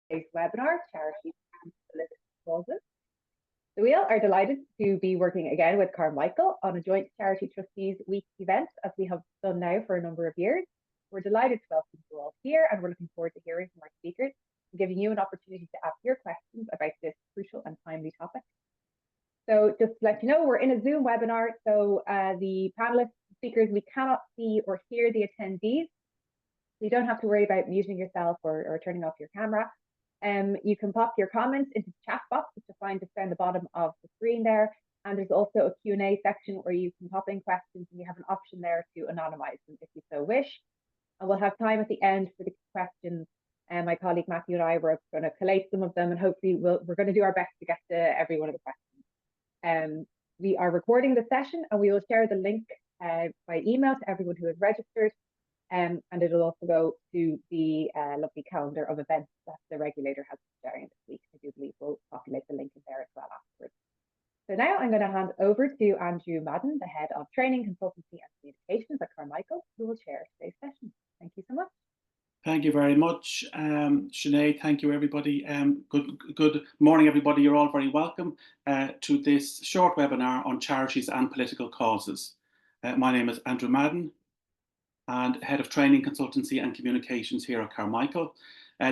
today's webinar, Charities and Political Causes. The Wheel are delighted to be working again with Carmichael on a joint Charity Trustees Week event, as we have done now for a number of years. We're delighted to welcome you all here, and we're looking forward to hearing from our speakers and giving you an opportunity to ask your questions about this crucial and timely topic. So just to let you know, we're in a Zoom webinar, so the panelists, speakers, we cannot see or hear the attendees. So you don't have to worry about muting yourself or turning off your camera. You can pop your comments into the chat box, which you'll find just down the bottom of the screen there. And there's also a Q&A section where you can pop in questions, and you have an option there to anonymize them if you so wish. And we'll have time at the end for the questions. And my colleague Matthew and I were going to collate some of them, and hopefully we're going to do our best to get to every one of the questions. We are recording the session, and we will share the link by email to everyone who has registered. And it'll also go to the lovely calendar of events that the regulator has been sharing this week. I do believe we'll populate the link in there as well afterwards. So now I'm going to hand over to Andrew Madden, the Head of Training, Consultancy and Communications at Carmichael, who will share today's session. Thank you so much. Thank you very much, Sinead. Thank you, everybody. Good morning, everybody. You're all very welcome to this short webinar on charities and political causes. My name is Andrew Madden, and Head of Training, Consultancy and Communications here at Carmichael.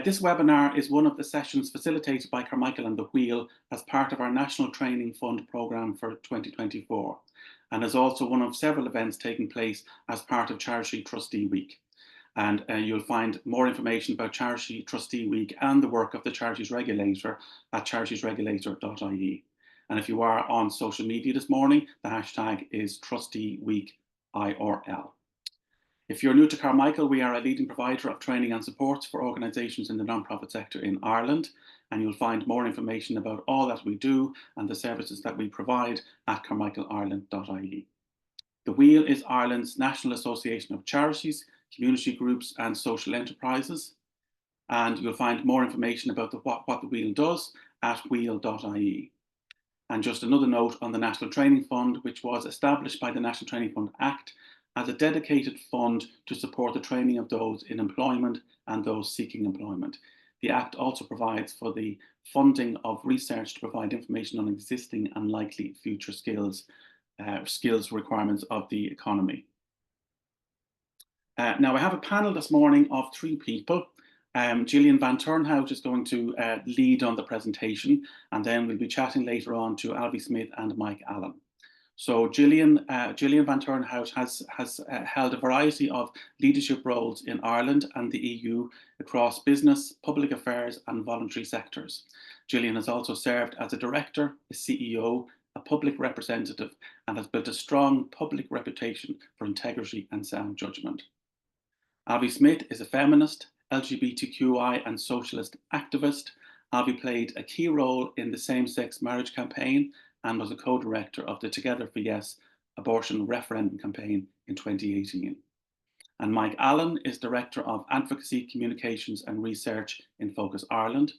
This webinar is one of the sessions facilitated by Carmichael and the Wheel as part of our National Training Fund programme for 2024, and is also one of several events taking place as part of Charity Trustee Week. And you'll find more information about Charity Trustee Week and the work of the Charities Regulator at charitiesregulator.ie. And if you are on social media this morning, the hashtag is TrusteeWeekIRL. If you're new to Carmichael, we are a leading provider of training and support for organisations in the non-profit sector in Ireland, and you'll find more information about all that we do and the services that we provide at carmichaelireland.ie. The Wheel is Ireland's National Association of Charities, community groups and social enterprises, and you'll find more information about what the Wheel does at wheel.ie. And just another note on the National Training Fund, which was established by the National Training Fund Act as a dedicated fund to support the training of those in employment and those seeking employment. The Act also provides for the funding of research to provide information on existing and likely future skills requirements of the economy. Now, I have a panel this morning of 3 people. Gillian Van Turnhout is going to lead on the presentation, and then we'll be chatting later on to Alvy Smith and Mike Allen. So Gillian Van Turnhout has held a variety of leadership roles in Ireland and the EU across business, public affairs and voluntary sectors. Gillian has also served as a director, a CEO, a public representative, and has built a strong public reputation for integrity and sound judgment. Alvy Smith is a feminist, LGBTQI and socialist activist. Alvy played a key role in the same-sex marriage campaign and was a co-director of the Together for Yes abortion referendum campaign in 2018. And Mike Allen is Director of Advocacy, Communications and Research in Focus Ireland.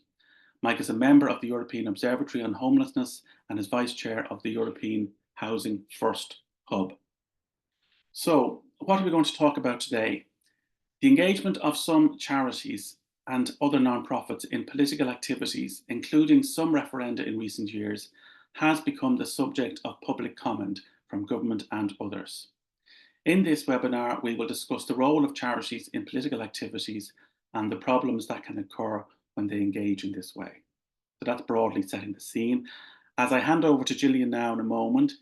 Mike is a member of the European Observatory on Homelessness and is Vice Chair of the European Housing First Hub. So, what are we going to talk about today? The engagement of some charities and other non-profits in political activities, including some referenda in recent years, has become the subject of public comment from government and others. In this webinar, we will discuss the role of charities in political activities and the problems that can occur when they engage in this way. So that's broadly setting the scene. As I hand over to Gillian now in a moment,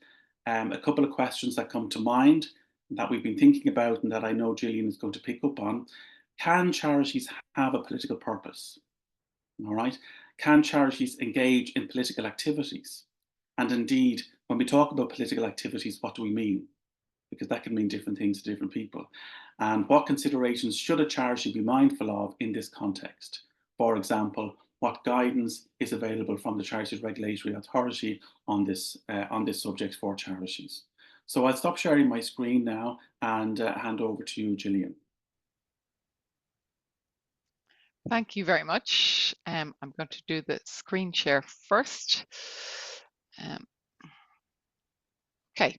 a couple of questions that come to mind that we've been thinking about and that I know Gillian is going to pick up on. Can charities have a political purpose? All right. Can charities engage in political activities? And indeed, when we talk about political activities, what do we mean? Because that can mean different things to different people. And what considerations should a charity be mindful of in this context? For example, what guidance is available from the Charities Regulatory Authority on this subject for charities? So I'll stop sharing my screen now and hand over to you, Gillian. Thank you very much. I'm going to do the screen share first. Okay.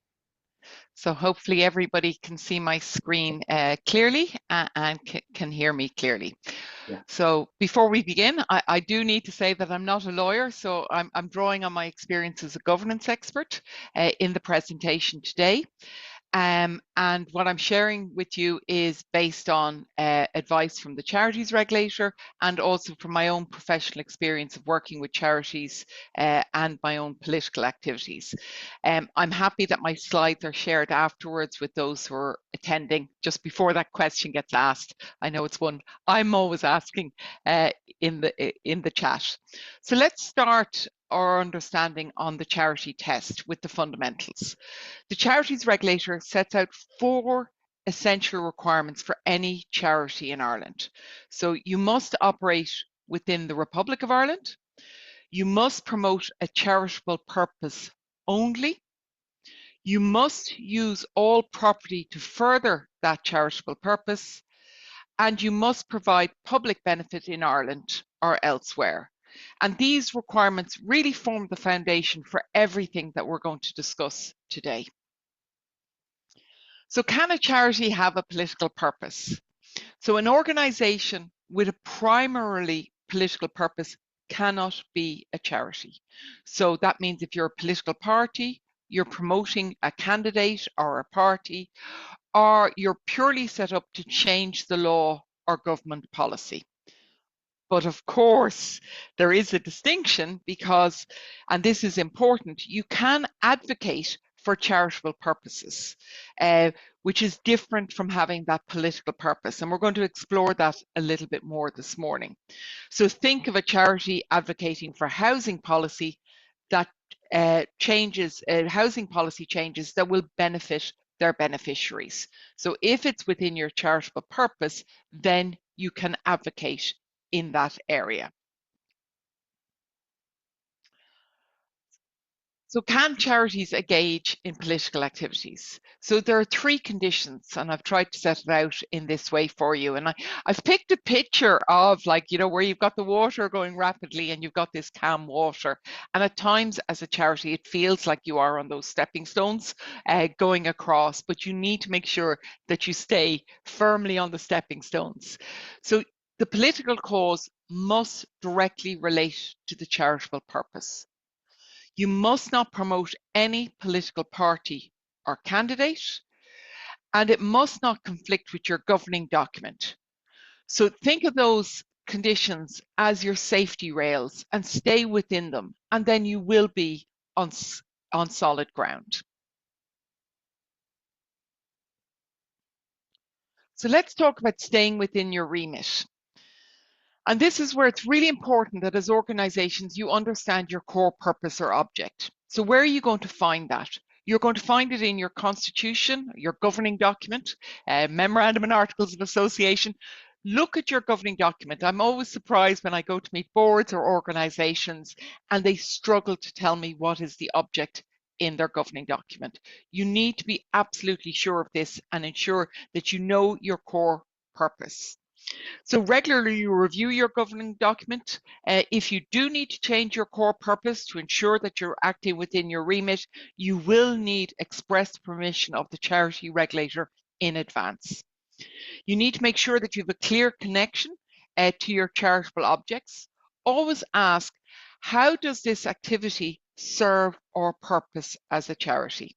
So hopefully everybody can see my screen clearly and can hear me clearly. Yeah. So before we begin, I do need to say that I'm not a lawyer, so I'm drawing on my experience as a governance expert in the presentation today. And what I'm sharing with you is based on advice from the Charities regulator and also from my own professional experience of working with charities and my own political activities. I'm happy that my slides are shared afterwards with those who are attending, just before that question gets asked. I know it's one I'm always asking in the chat. So let's start our understanding on the charity test with the fundamentals. The Charities regulator sets out 4 essential requirements for any charity in Ireland. So you must operate within the Republic of Ireland. You must promote a charitable purpose only. You must use all property to further that charitable purpose. And you must provide public benefit in Ireland or elsewhere. And these requirements really form the foundation for everything that we're going to discuss today. So can a charity have a political purpose? So an organisation with a primarily political purpose cannot be a charity. So that means if you're a political party, you're promoting a candidate or a party, or you're purely set up to change the law or government policy. But of course, there is a distinction because, and this is important, you can advocate for charitable purposes, which is different from having that political purpose. And we're going to explore that a little bit more this morning. So think of a charity advocating for housing policy that changes, housing policy changes that will benefit their beneficiaries. So if it's within your charitable purpose, then you can advocate in that area. So can charities engage in political activities? So there are 3 conditions, and I've tried to set it out in this way for you. And I've picked a picture of, like, you know, where you've got the water going rapidly and you've got this calm water. And at times as a charity, it feels like you are on those stepping stones going across, but you need to make sure that you stay firmly on the stepping stones. So the political cause must directly relate to the charitable purpose. You must not promote any political party or candidate, and it must not conflict with your governing document. So think of those conditions as your safety rails and stay within them, and then you will be on solid ground. So let's talk about staying within your remit. And this is where it's really important that as organizations, you understand your core purpose or object. So where are you going to find that? You're going to find it in your constitution, your governing document, memorandum and articles of association. Look at your governing document. I'm always surprised when I go to meet boards or organizations and they struggle to tell me what is the object in their governing document. You need to be absolutely sure of this and ensure that you know your core purpose. So regularly review your governing document. If you do need to change your core purpose to ensure that you're acting within your remit, you will need express permission of the charity regulator in advance. You need to make sure that you have a clear connection to your charitable objects. Always ask, how does this activity serve our purpose as a charity?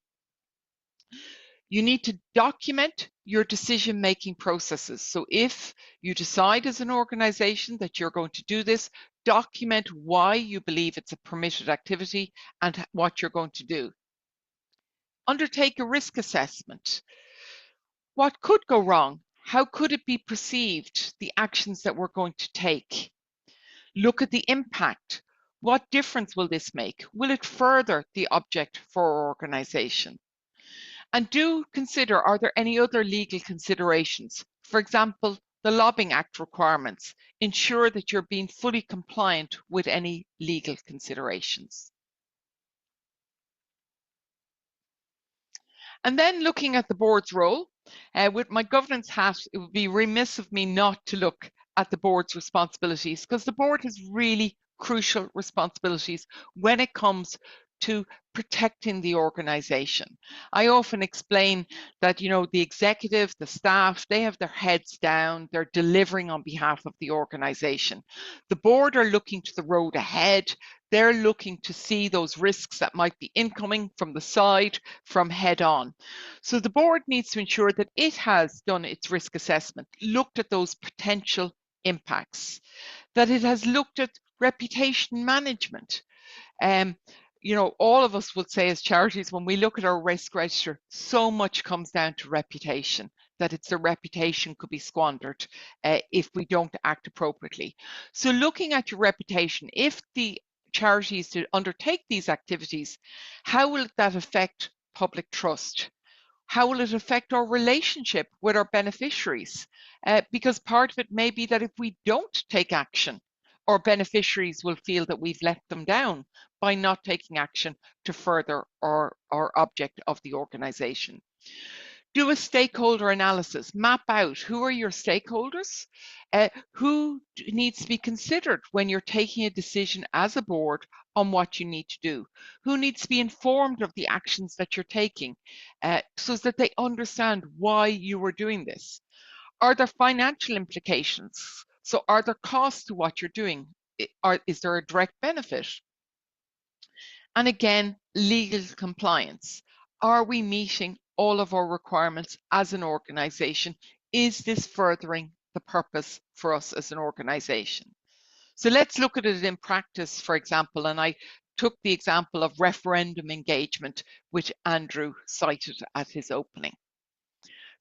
You need to document your decision-making processes. So if you decide as an organization that you're going to do this, document why you believe it's a permitted activity and what you're going to do. Undertake a risk assessment. What could go wrong? How could it be perceived, the actions that we're going to take? Look at the impact. What difference will this make? Will it further the object for our organization? And do consider, are there any other legal considerations? For example, the Lobbying Act requirements. Ensure that you're being fully compliant with any legal considerations. And then looking at the board's role, with my governance hat, it would be remiss of me not to look at the board's responsibilities, because the board has really crucial responsibilities when it comes to protecting the organization. I often explain that, you know, the executive, the staff, they have their heads down, they're delivering on behalf of the organization. The board are looking to the road ahead. They're looking to see those risks that might be incoming from the side, from head on. So the board needs to ensure that it has done its risk assessment, looked at those potential impacts, that it has looked at reputation management. You know, all of us would say as charities, when we look at our risk register, so much comes down to reputation, that it's the reputation could be squandered if we don't act appropriately. So looking at your reputation, if the charities to undertake these activities, how will that affect public trust? How will it affect our relationship with our beneficiaries? Because part of it may be that if we don't take action, our beneficiaries will feel that we've let them down by not taking action to further our object of the organization. Do a stakeholder analysis, map out who are your stakeholders, who needs to be considered when you're taking a decision as a board on what you need to do, who needs to be informed of the actions that you're taking so that they understand why you are doing this. Are there financial implications? So are there costs to what you're doing? Is there a direct benefit? And again, legal compliance. Are we meeting all of our requirements as an organization? Is this furthering the purpose for us as an organization? So let's look at it in practice, for example, and I took the example of referendum engagement, which Andrew cited at his opening.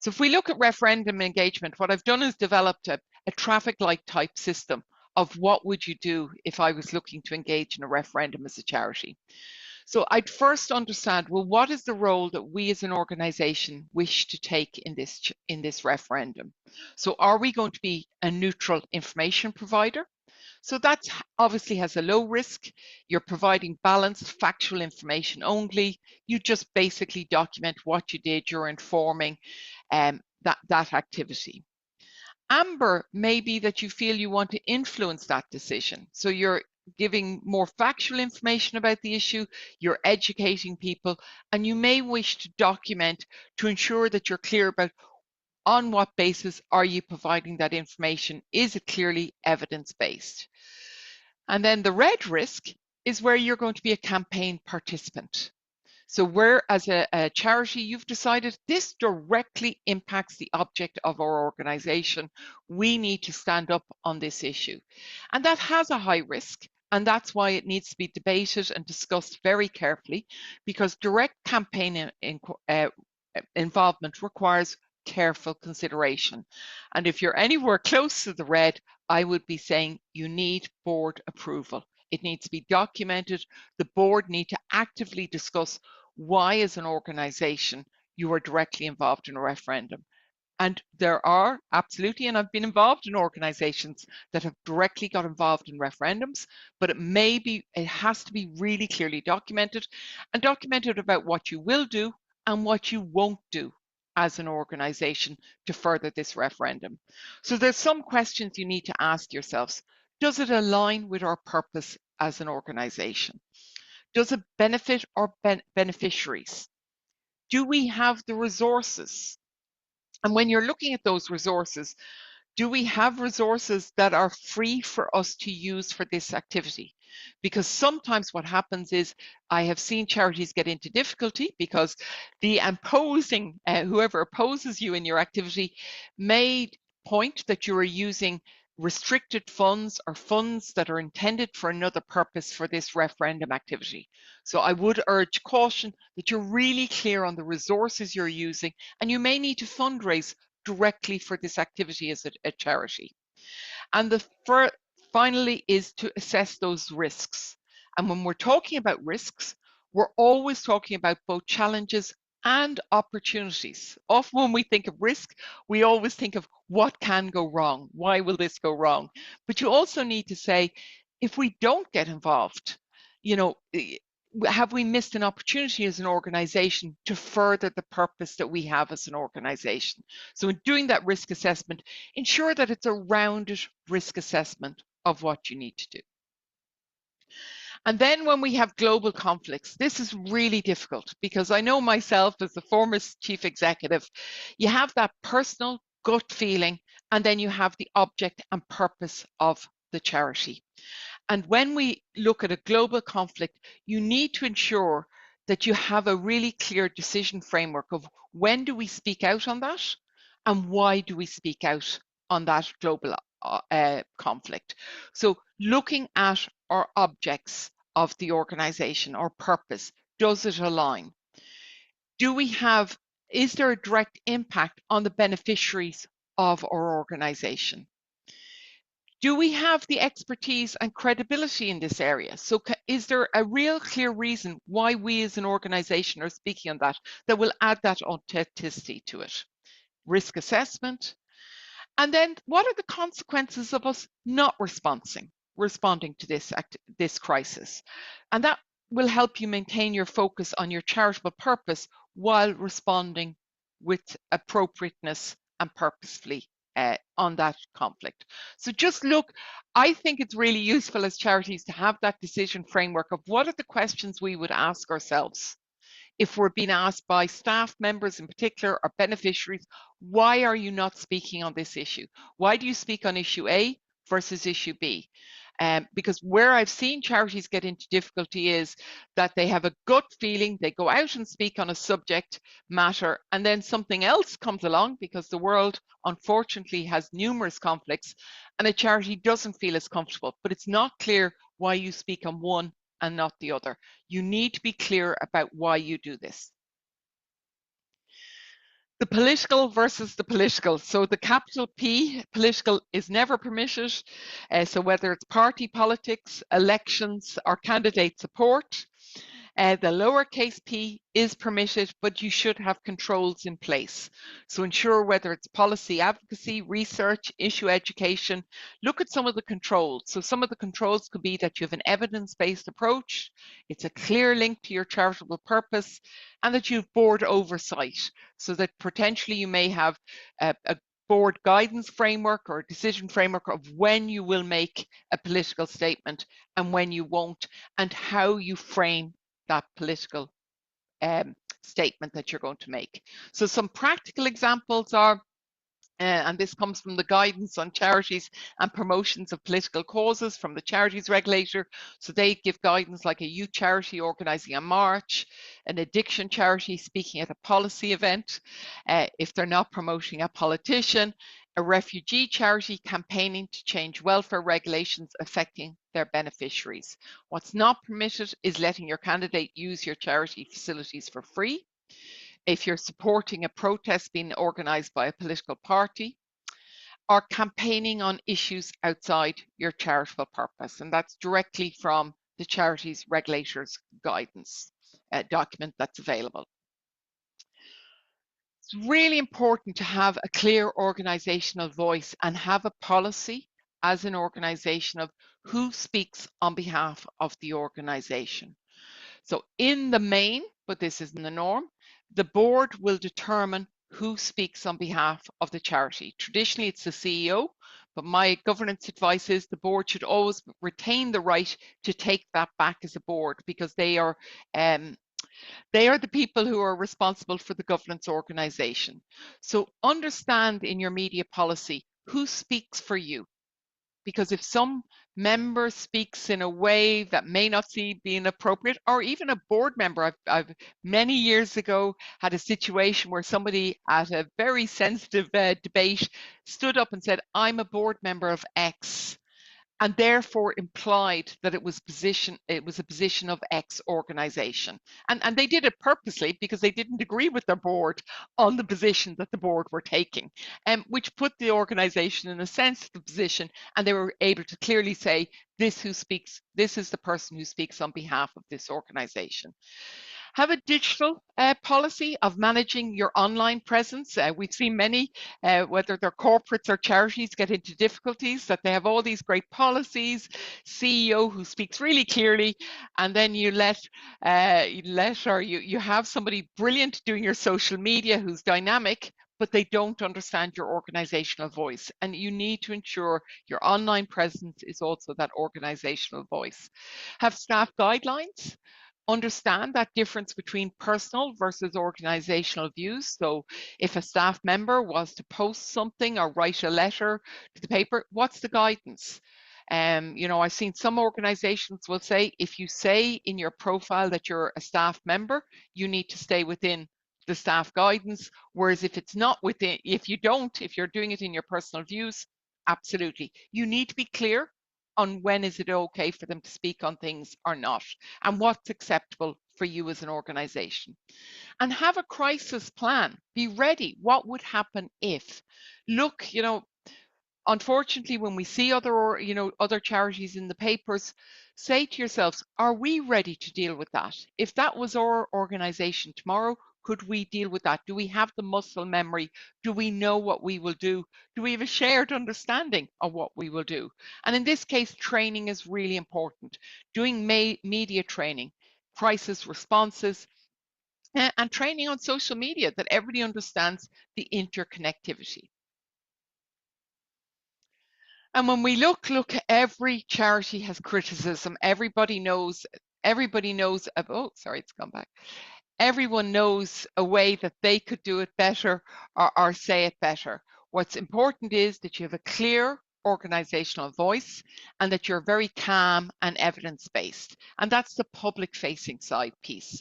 So if we look at referendum engagement, what I've done is developed a traffic light type system of what would you do if I was looking to engage in a referendum as a charity. So I'd first understand, well, what is the role that we as an organization wish to take in this referendum? So are we going to be a neutral information provider? So that obviously has a low risk. You're providing balanced factual information only. You just basically document what you did. You're informing that activity. Amber may be that you feel you want to influence that decision. So you're giving more factual information about the issue, you're educating people, and you may wish to document to ensure that you're clear about on what basis are you providing that information. Is it clearly evidence-based? And then the red risk is where you're going to be a campaign participant. So where as a charity, you've decided this directly impacts the object of our organization. We need to stand up on this issue. And that has a high risk. And that's why it needs to be debated and discussed very carefully, because direct campaign involvement requires careful consideration. And if you're anywhere close to the red, I would be saying you need board approval. It needs to be documented. The board need to actively discuss why as an organization you are directly involved in a referendum. And there are absolutely, and I've been involved in organizations that have directly got involved in referendums, but it has to be really clearly documented, and documented about what you will do and what you won't do as an organization to further this referendum. So there's some questions you need to ask yourselves. Does it align with our purpose as an organization? Does it benefit our beneficiaries? Do we have the resources? And when you're looking at those resources, do we have resources that are free for us to use for this activity? Because sometimes what happens is I have seen charities get into difficulty because the opposing, whoever opposes you in your activity may point that you are using restricted funds or funds that are intended for another purpose for this referendum activity. So I would urge caution that you're really clear on the resources you're using, and you may need to fundraise directly for this activity as a charity. And finally is to assess those risks. And when we're talking about risks, we're always talking about both challenges and opportunities. Often when we think of risk, we always think of what can go wrong. Why will this go wrong? But you also need to say, if we don't get involved, you know, have we missed an opportunity as an organization to further the purpose that we have as an organization? So in doing that risk assessment, ensure that it's a rounded risk assessment of what you need to do. And then when we have global conflicts, this is really difficult because I know myself as the former chief executive, you have that personal gut feeling, and then you have the object and purpose of the charity. And when we look at a global conflict, you need to ensure that you have a really clear decision framework of when do we speak out on that and why do we speak out on that global conflict. So looking at our objects of the organization, our purpose, does it align? Is there a direct impact on the beneficiaries of our organization? Do we have the expertise and credibility in this area? So is there a real clear reason why we as an organization are speaking on that will add that authenticity to it? Risk assessment. And then what are the consequences of us not responding to this crisis? And that will help you maintain your focus on your charitable purpose while responding with appropriateness and purposefully on that conflict. So just look, I think it's really useful as charities to have that decision framework of what are the questions we would ask ourselves if we're being asked by staff members in particular or beneficiaries, why are you not speaking on this issue? Why do you speak on issue A versus issue B? Because where I've seen charities get into difficulty is that they have a gut feeling, they go out and speak on a subject matter, and then something else comes along because the world unfortunately has numerous conflicts and a charity doesn't feel as comfortable, but it's not clear why you speak on one and not the other. You need to be clear about why you do this. The political versus the political. So the capital P, political, is never permitted. So whether it's party politics, elections, or candidate support, the lowercase p is permitted, but you should have controls in place. So ensure whether it's policy advocacy, research, issue education, look at some of the controls. So some of the controls could be that you have an evidence-based approach, it's a clear link to your charitable purpose, and that you have board oversight, so that potentially you may have a board guidance framework or decision framework of when you will make a political statement and when you won't, and how you frame that political statement that you're going to make. So some practical examples are, and this comes from the guidance on charities and promotions of political causes from the charities regulator. So they give guidance like a youth charity organising a march, an addiction charity speaking at a policy event, if they're not promoting a politician, a refugee charity campaigning to change welfare regulations affecting their beneficiaries. What's not permitted is letting your candidate use your charity facilities for free. If you're supporting a protest being organised by a political party, or campaigning on issues outside your charitable purpose. And that's directly from the Charities Regulators Guidance document that's available. It's really important to have a clear organisational voice and have a policy as an organisation of who speaks on behalf of the organisation. So in the main, but this isn't the norm, the board will determine who speaks on behalf of the charity. Traditionally, it's the CEO, but my governance advice is the board should always retain the right to take that back as a board, because they are the people who are responsible for the governance organisation. So understand in your media policy who speaks for you. Because if some member speaks in a way that may not seem being appropriate, or even a board member, I've many years ago had a situation where somebody at a very sensitive debate stood up and said, I'm a board member of X, and therefore implied that it was a position of X organization. And they did it purposely because they didn't agree with their board on the position that the board were taking, which put the organization in a sensitive position, and they were able to clearly say, this is the person who speaks on behalf of this organization. Have a digital policy of managing your online presence. We've seen many, whether they're corporates or charities, get into difficulties that they have all these great policies, CEO who speaks really clearly, and then you have somebody brilliant doing your social media who's dynamic, but they don't understand your organizational voice. And you need to ensure your online presence is also that organizational voice. Have staff guidelines. Understand that difference between personal versus organizational views. So if a staff member was to post something or write a letter to the paper, what's the guidance? I've seen some organizations will say, if you say in your profile that you're a staff member, you need to stay within the staff guidance. Whereas if it's not within, if you're doing it in your personal views, absolutely. You need to be clear on when is it okay for them to speak on things or not, and what's acceptable for you as an organization. And have a crisis plan. Be ready. What would happen if? Look, unfortunately, when we see other charities in the papers, say to yourselves, are we ready to deal with that? If that was our organization tomorrow, could we deal with that? Do we have the muscle memory? Do we know what we will do? Do we have a shared understanding of what we will do? And in this case, training is really important. Doing media training, crisis responses, and training on social media, that everybody understands the interconnectivity. And when we look, every charity has criticism. Everybody knows it's gone back. Everyone knows a way that they could do it better or say it better. What's important is that you have a clear organizational voice and that you're very calm and evidence-based. And that's the public-facing side piece.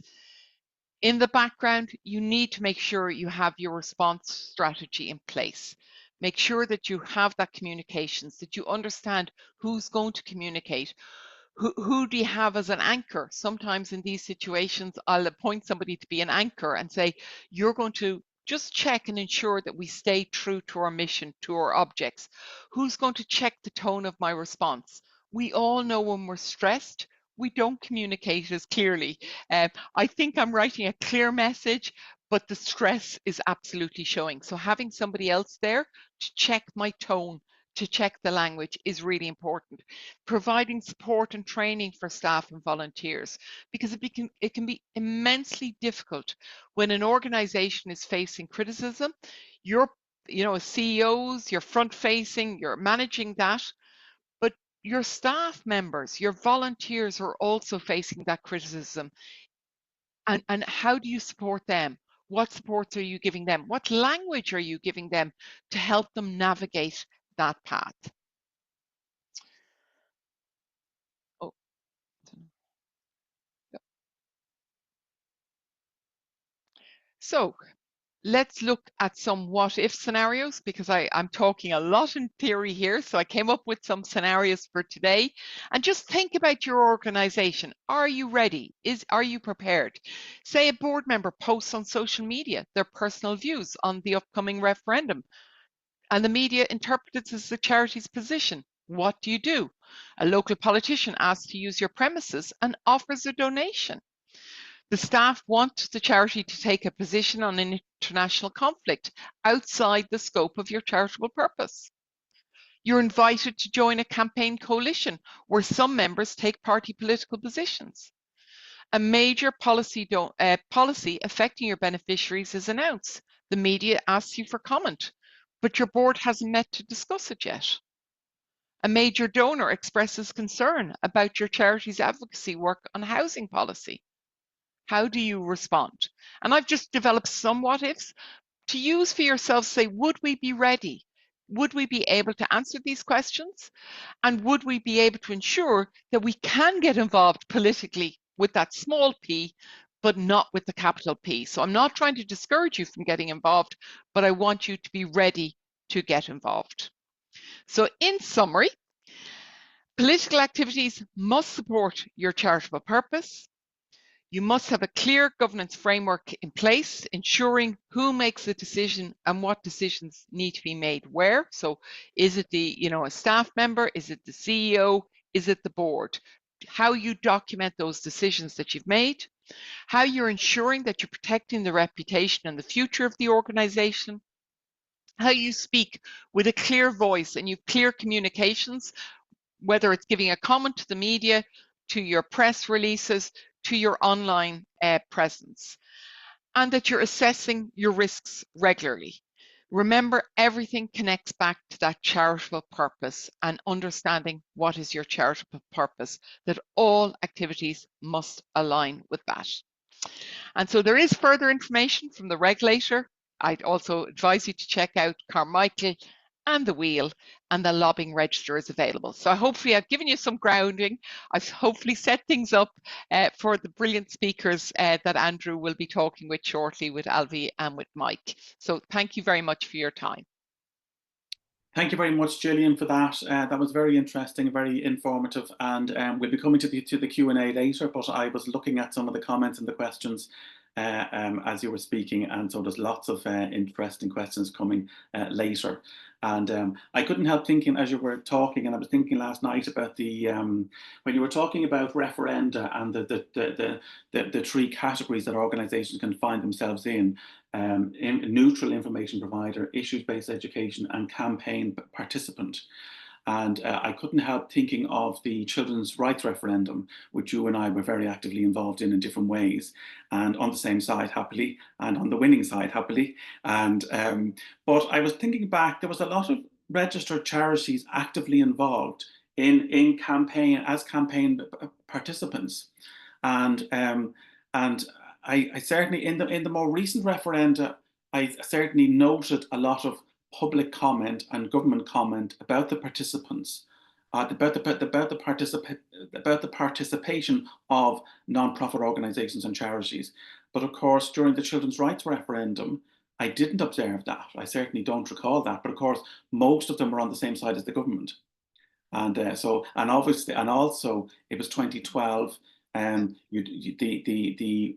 In the background, you need to make sure you have your response strategy in place. Make sure that you have that communications, that you understand who's going to communicate. Who do you have as an anchor? Sometimes in these situations, I'll appoint somebody to be an anchor and say, you're going to just check and ensure that we stay true to our mission, to our objects. Who's going to check the tone of my response? We all know when we're stressed, we don't communicate as clearly. I think I'm writing a clear message, but the stress is absolutely showing. So having somebody else there to check my tone, to check the language is really important. Providing support and training for staff and volunteers, because it can be immensely difficult when an organization is facing criticism. You're, as CEOs, you're front facing, you're managing that, but your staff members, your volunteers are also facing that criticism. And how do you support them? What supports are you giving them? What language are you giving them to help them navigate that path? Oh, so let's look at some what if scenarios, because I'm talking a lot in theory here. So I came up with some scenarios for today, and just think about your organization. Are you ready? Are you prepared? Say a board member posts on social media their personal views on the upcoming referendum, and the media interprets it as the charity's position. What do you do? A local politician asks to use your premises and offers a donation. The staff want the charity to take a position on an international conflict outside the scope of your charitable purpose. You're invited to join a campaign coalition where some members take party political positions. A major policy affecting your beneficiaries is announced. The media asks you for comment, but your board hasn't met to discuss it yet. A major donor expresses concern about your charity's advocacy work on housing policy. How do you respond? And I've just developed some what ifs to use for yourself. Say, would we be ready? Would we be able to answer these questions? And would we be able to ensure that we can get involved politically with that small p, but not with the capital P? So I'm not trying to discourage you from getting involved, but I want you to be ready to get involved. So in summary, political activities must support your charitable purpose. You must have a clear governance framework in place, ensuring who makes the decision and what decisions need to be made where. So is it a staff member? Is it the CEO? Is it the board? How you document those decisions that you've made, how you're ensuring that you're protecting the reputation and the future of the organization, how you speak with a clear voice and you clear communications, whether it's giving a comment to the media, to your press releases, to your online presence, and that you're assessing your risks regularly. Remember, everything connects back to that charitable purpose and understanding what is your charitable purpose, that all activities must align with that. And so there is further information from the regulator. I'd also advise you to check out Carmichael and the Wheel, and the lobbying register is available. So hopefully I've given you some grounding. I've hopefully set things up for the brilliant speakers that Andrew will be talking with shortly, with Alfie and with Mike. So thank you very much for your time. Thank you very much, Gillian, for that. That was very interesting, very informative, and we'll be coming to the Q&A later, but I was looking at some of the comments and the questions as you were speaking, and so there's lots of interesting questions coming later. And I couldn't help thinking as you were talking, and I was thinking last night about the when you were talking about referenda and the three categories that organisations can find themselves in neutral information provider, issues-based education, and campaign participant. And I couldn't help thinking of the children's rights referendum, which you and I were very actively involved in different ways, and on the same side happily, and on the winning side happily. And but I was thinking back, there was a lot of registered charities actively involved in campaign as campaign participants, and I certainly in the more recent referenda, I certainly noted a lot of public comment and government comment about the participants, about the participation of non-profit organisations and charities. But of course, during the children's rights referendum, I didn't observe that. I certainly don't recall that. But of course, most of them were on the same side as the government, and obviously, and also it was 2012. The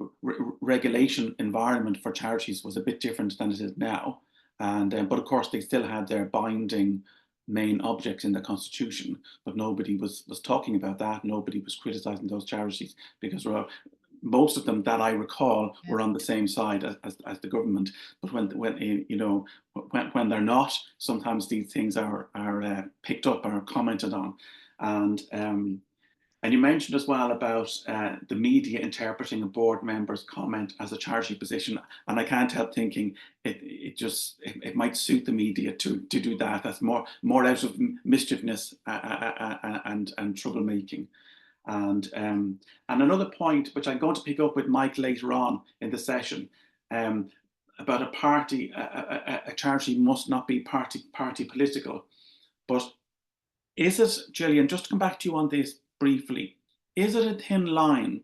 regulation environment for charities was a bit different than it is now. And but of course they still had their binding main objects in the constitution, but nobody was talking about that. Nobody was criticising those charities because most of them that I recall were on the same side as the government. But when they're not, sometimes these things are picked up or commented on. And you mentioned as well about the media interpreting a board member's comment as a charity position, and I can't help thinking it might suit the media to do that. That's more out of mischievous and troublemaking. And another point which I'm going to pick up with Mike later on in the session about a charity must not be party political, but is it, Gillian, just to come back to you on this briefly, is it a thin line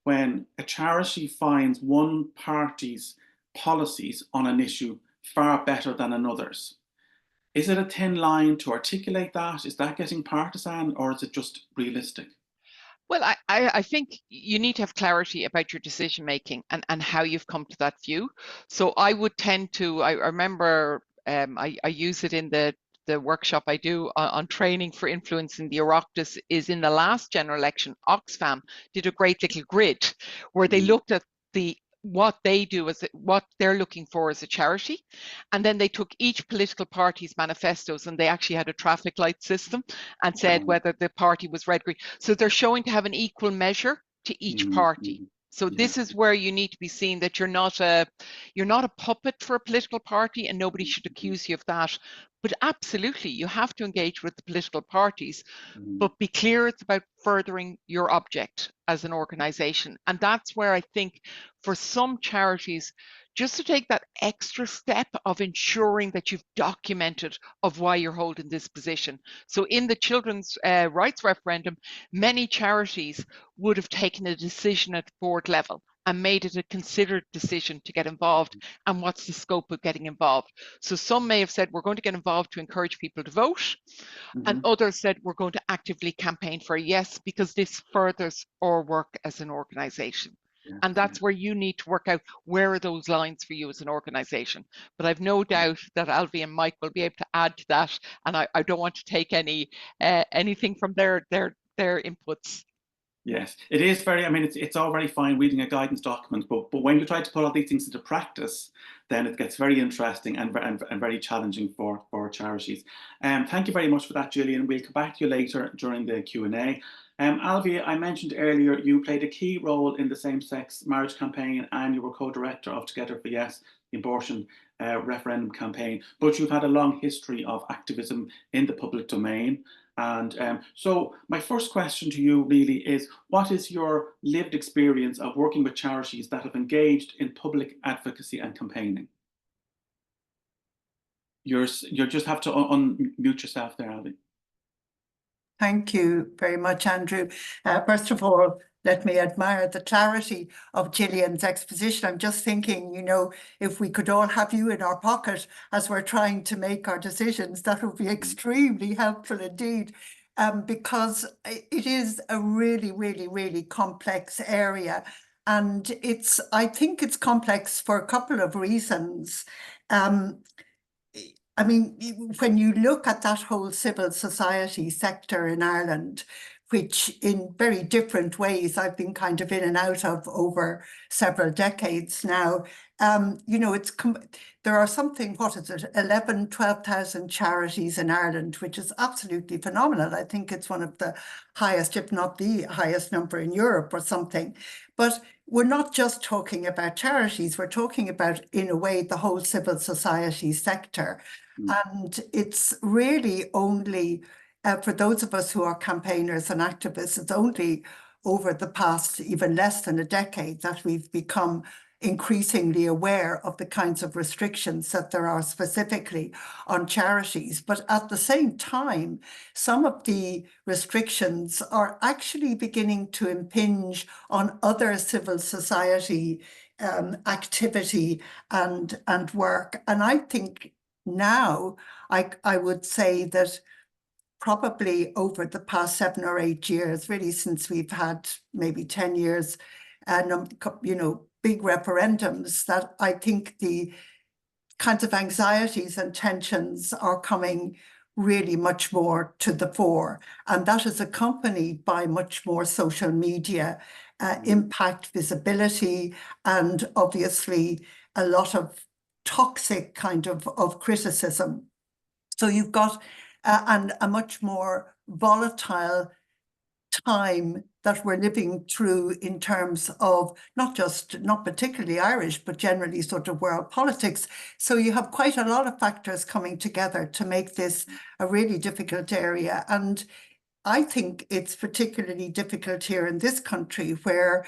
when a charity finds one party's policies on an issue far better than another's? Is it a thin line to articulate that? Is that getting partisan, or is it just realistic? Well, I think you need to have clarity about your decision making and how you've come to that view. So I would tend to, I remember I use it in the workshop I do on training for influencing the Oireachtas, is in the last general election, Oxfam did a great little grid where they looked at what they do as what they're looking for as a charity, and then they took each political party's manifestos and they actually had a traffic light system and said whether the party was red, green. So they're showing to have an equal measure to each party. So this is where you need to be seen that you're not a puppet for a political party, and nobody should accuse you of that. But absolutely, you have to engage with the political parties, but be clear it's about furthering your object as an organisation. And that's where I think for some charities, just to take that extra step of ensuring that you've documented of why you're holding this position. So in the children's rights referendum, many charities would have taken a decision at board level and made it a considered decision to get involved, and what's the scope of getting involved. So some may have said, we're going to get involved to encourage people to vote, and others said, we're going to actively campaign for a yes, because this furthers our work as an organisation. And that's where you need to work out where are those lines for you as an organisation. But I've no doubt that Alfie and Mike will be able to add to that, and I don't want to take anything from their inputs. Yes, it is very, I mean, it's all very fine reading a guidance document, but when you try to put all these things into practice, then it gets very interesting and very challenging for charities. Thank you very much for that, Gillian. We'll come back to you later during the Q&A. Alfie, I mentioned earlier you played a key role in the same-sex marriage campaign, and you were co-director of Together for Yes. the abortion referendum campaign, but you've had a long history of activism in the public domain. And so my first question to you really is, what is your lived experience of working with charities that have engaged in public advocacy and campaigning? You just have to unmute yourself there, Albi. Thank you very much, Andrew. First of all, let me admire the clarity of Gillian's exposition. I'm just thinking, you know, if we could all have you in our pocket as we're trying to make our decisions, that would be extremely helpful indeed, because it is a really, really, really complex area. And I think it's complex for a couple of reasons. I mean, when you look at that whole civil society sector in Ireland, which in very different ways I've been kind of in and out of over several decades now, you know, there are something, what is it, 11, 12,000 charities in Ireland, which is absolutely phenomenal. I think it's one of the highest, if not the highest number in Europe or something. But we're not just talking about charities, we're talking about, in a way, the whole civil society sector. And it's really only, for those of us who are campaigners and activists, it's only over the past even less than a decade that we've become increasingly aware of the kinds of restrictions that there are specifically on charities. But at the same time, some of the restrictions are actually beginning to impinge on other civil society activity and work. And I think now I would say that probably over the past 7 or 8 years, really since we've had maybe 10 years, you know, big referendums, that I think the kinds of anxieties and tensions are coming really much more to the fore. And that is accompanied by much more social media impact, visibility, and obviously a lot of toxic kind of criticism. So you've got and a much more volatile time that we're living through in terms of not particularly Irish, but generally sort of world politics. So you have quite a lot of factors coming together to make this a really difficult area. And I think it's particularly difficult here in this country, where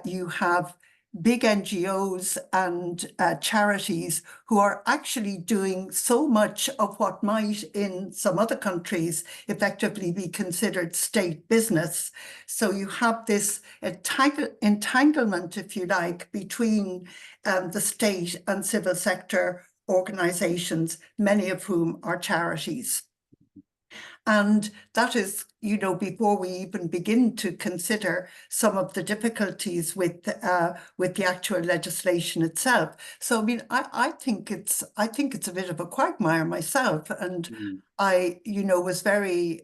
you have big NGOs and charities who are actually doing so much of what might in some other countries effectively be considered state business. So you have this entanglement, if you like, between the state and civil sector organizations, many of whom are charities. And that is, you know, before we even begin to consider some of the difficulties with the actual legislation itself. So, I mean, I think it's a bit of a quagmire myself. And I, you know, was very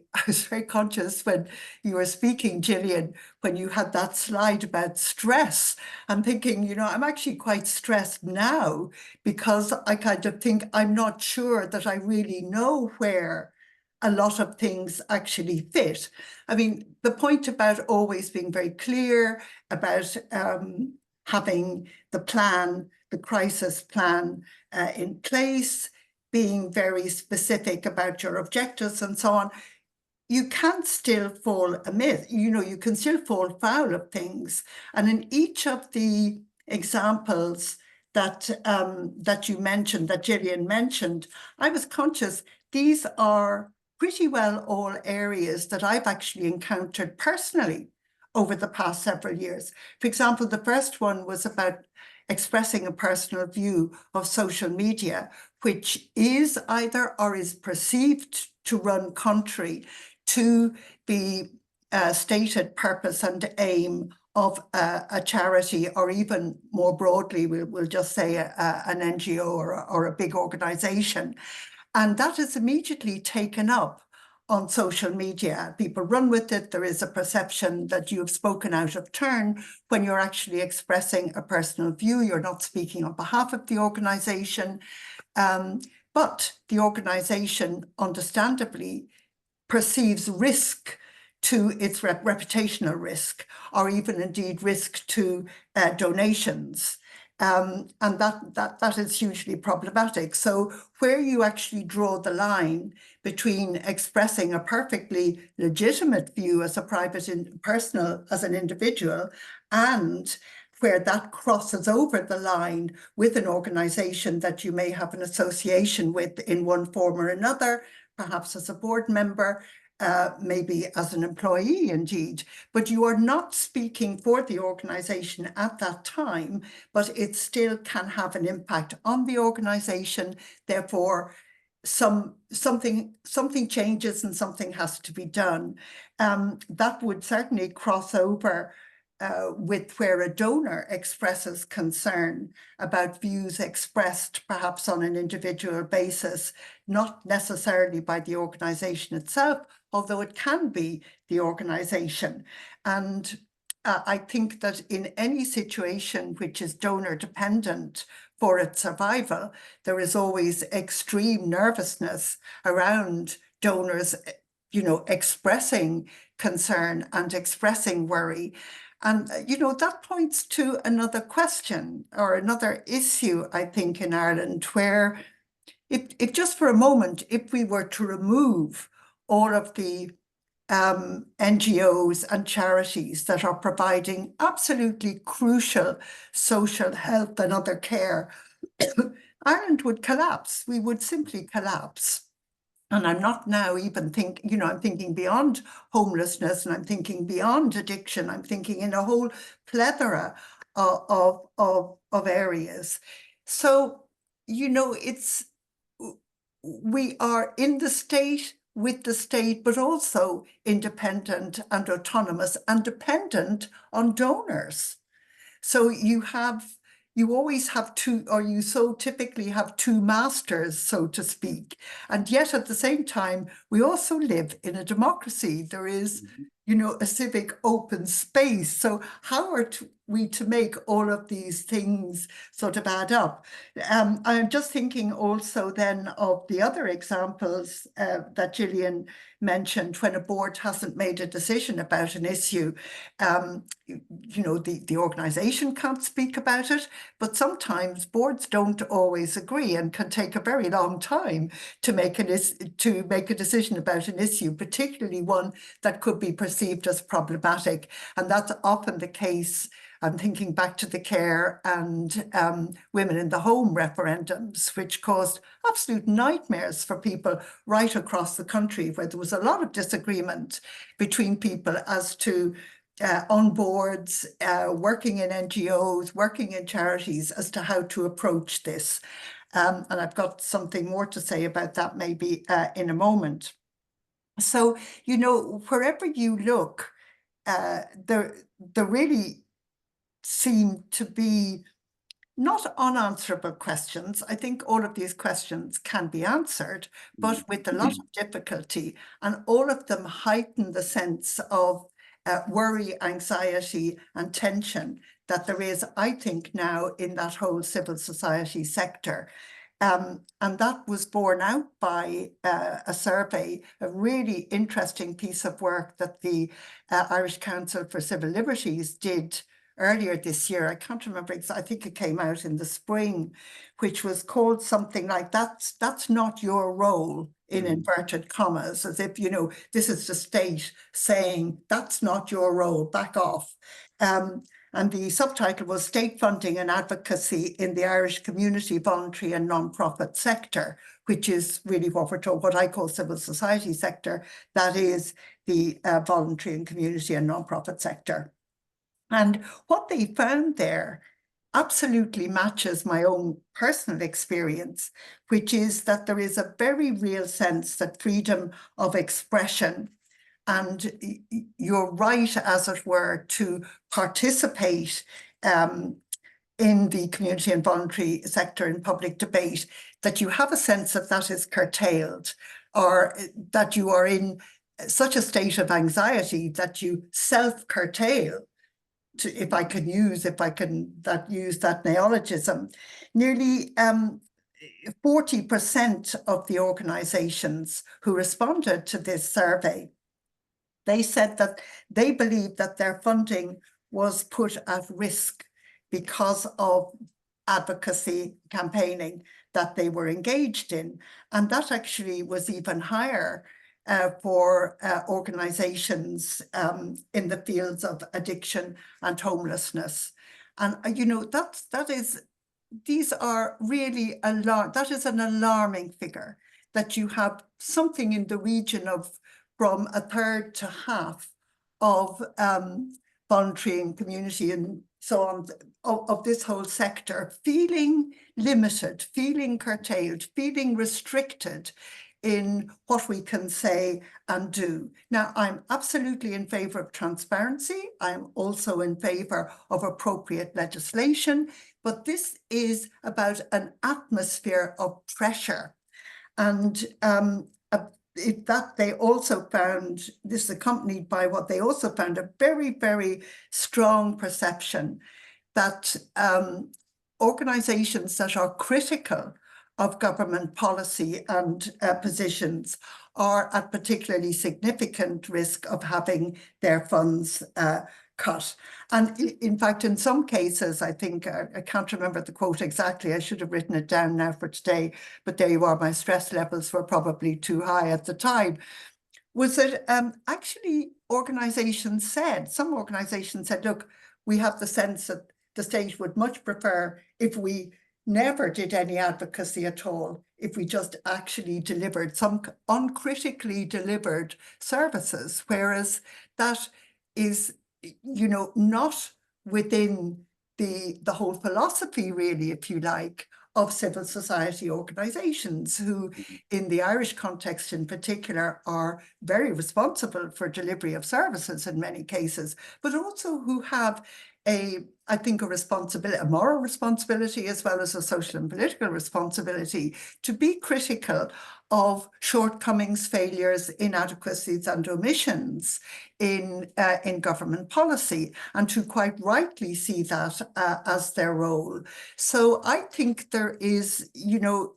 conscious when you were speaking, Gillian, when you had that slide about stress. I'm thinking, you know, I'm actually quite stressed now, because I kind of think I'm not sure that I really know where a lot of things actually fit. I mean, the point about always being very clear about having the plan, the crisis plan in place, being very specific about your objectives and so on, you can still fall amiss, you know, you can still fall foul of things. And in each of the examples that you mentioned, that Gillian mentioned, I was conscious these are pretty well all areas that I've actually encountered personally over the past several years. For example, the first one was about expressing a personal view of social media, which is either or is perceived to run contrary to the stated purpose and aim of a charity, or even more broadly, we'll just say an NGO or a big organization. And that is immediately taken up on social media. People run with it. There is a perception that you've spoken out of turn when you're actually expressing a personal view. You're not speaking on behalf of the organization. But the organization, understandably, perceives risk to its reputational risk, or even indeed risk to donations. And that is hugely problematic. So where you actually draw the line between expressing a perfectly legitimate view as a private personal, as an individual, and where that crosses over the line with an organization that you may have an association with in one form or another, perhaps as a board member, maybe as an employee indeed, but you are not speaking for the organization at that time, but it still can have an impact on the organization. Therefore, something changes and something has to be done. That would certainly cross over with where a donor expresses concern about views expressed perhaps on an individual basis, not necessarily by the organization itself, although it can be the organization. And I think that in any situation which is donor dependent for its survival, there is always extreme nervousness around donors, expressing concern and expressing worry. And, that points to another question or another issue, I think, in Ireland, where if just for a moment, if we were to remove all of the NGOs and charities that are providing absolutely crucial social health and other care, Ireland would collapse. We would simply collapse. And I'm not now even thinking, I'm thinking beyond homelessness, and I'm thinking beyond addiction. I'm thinking in a whole plethora of areas. So, we are in the state, with the state, but also independent and autonomous and dependent on donors. So you always have two, or you so typically have two masters, so to speak. And yet at the same time, we also live in a democracy. There is, a civic open space. So how are we to make all of these things sort of add up? I'm just thinking also then of the other examples that Gillian mentioned, when a board hasn't made a decision about an issue. The organization can't speak about it, but sometimes boards don't always agree and can take a very long time to make a decision about an issue, particularly one that could be perceived as problematic. And that's often the case. I'm thinking back to the care and women in the home referendums, which caused absolute nightmares for people right across the country, where there was a lot of disagreement between people as to on boards, working in NGOs, working in charities, as to how to approach this. And I've got something more to say about that maybe in a moment. So, wherever you look, there really seem to be not unanswerable questions. I think all of these questions can be answered, but with a lot of difficulty, and all of them heighten the sense of worry, anxiety, and tension that there is, I think, now in that whole civil society sector. And that was borne out by a survey, a really interesting piece of work that the Irish Council for Civil Liberties did earlier this year. I can't remember exactly, I think it came out in the spring, which was called something like that's not your role, in inverted commas, as if, this is the state saying that's not your role, back off. And the subtitle was State Funding and Advocacy in the Irish Community, Voluntary and Non-Profit Sector, which is really what I call civil society sector. That is the voluntary and community and non-profit sector. And what they found there absolutely matches my own personal experience, which is that there is a very real sense that freedom of expression and your right, as it were, to participate in the community and voluntary sector in public debate, that you have a sense that is curtailed, or that you are in such a state of anxiety that you self-curtail. If I can use that neologism, nearly 40% of the organizations who responded to this survey, they said that they believed that their funding was put at risk because of advocacy campaigning that they were engaged in. And that actually was even higher for organizations in the fields of addiction and homelessness. And, you know, these are really that is an alarming figure, that you have something in the region of from a third to half of voluntary and community and so on, of this whole sector feeling limited, feeling curtailed, feeling restricted in what we can say and do. Now, I'm absolutely in favor of transparency. I'm also in favor of appropriate legislation, but this is about an atmosphere of pressure. And that they also found, this is accompanied by what they also found, a very, very strong perception that organizations that are critical of government policy and positions are at particularly significant risk of having their funds cut. And in fact, in some cases, I think, I can't remember the quote exactly, I should have written it down now for today, but there you are, my stress levels were probably too high at the time, was that actually some organizations said, look, we have the sense that the state would much prefer if we never did any advocacy at all, if we just actually delivered some uncritically delivered services, whereas that is, you know, not within the whole philosophy, really, if you like, of civil society organizations, who in the Irish context in particular are very responsible for delivery of services in many cases, but also who have I think a moral responsibility, as well as a social and political responsibility, to be critical of shortcomings, failures, inadequacies and omissions in government policy, and to quite rightly see that as their role. So I think there is, you know,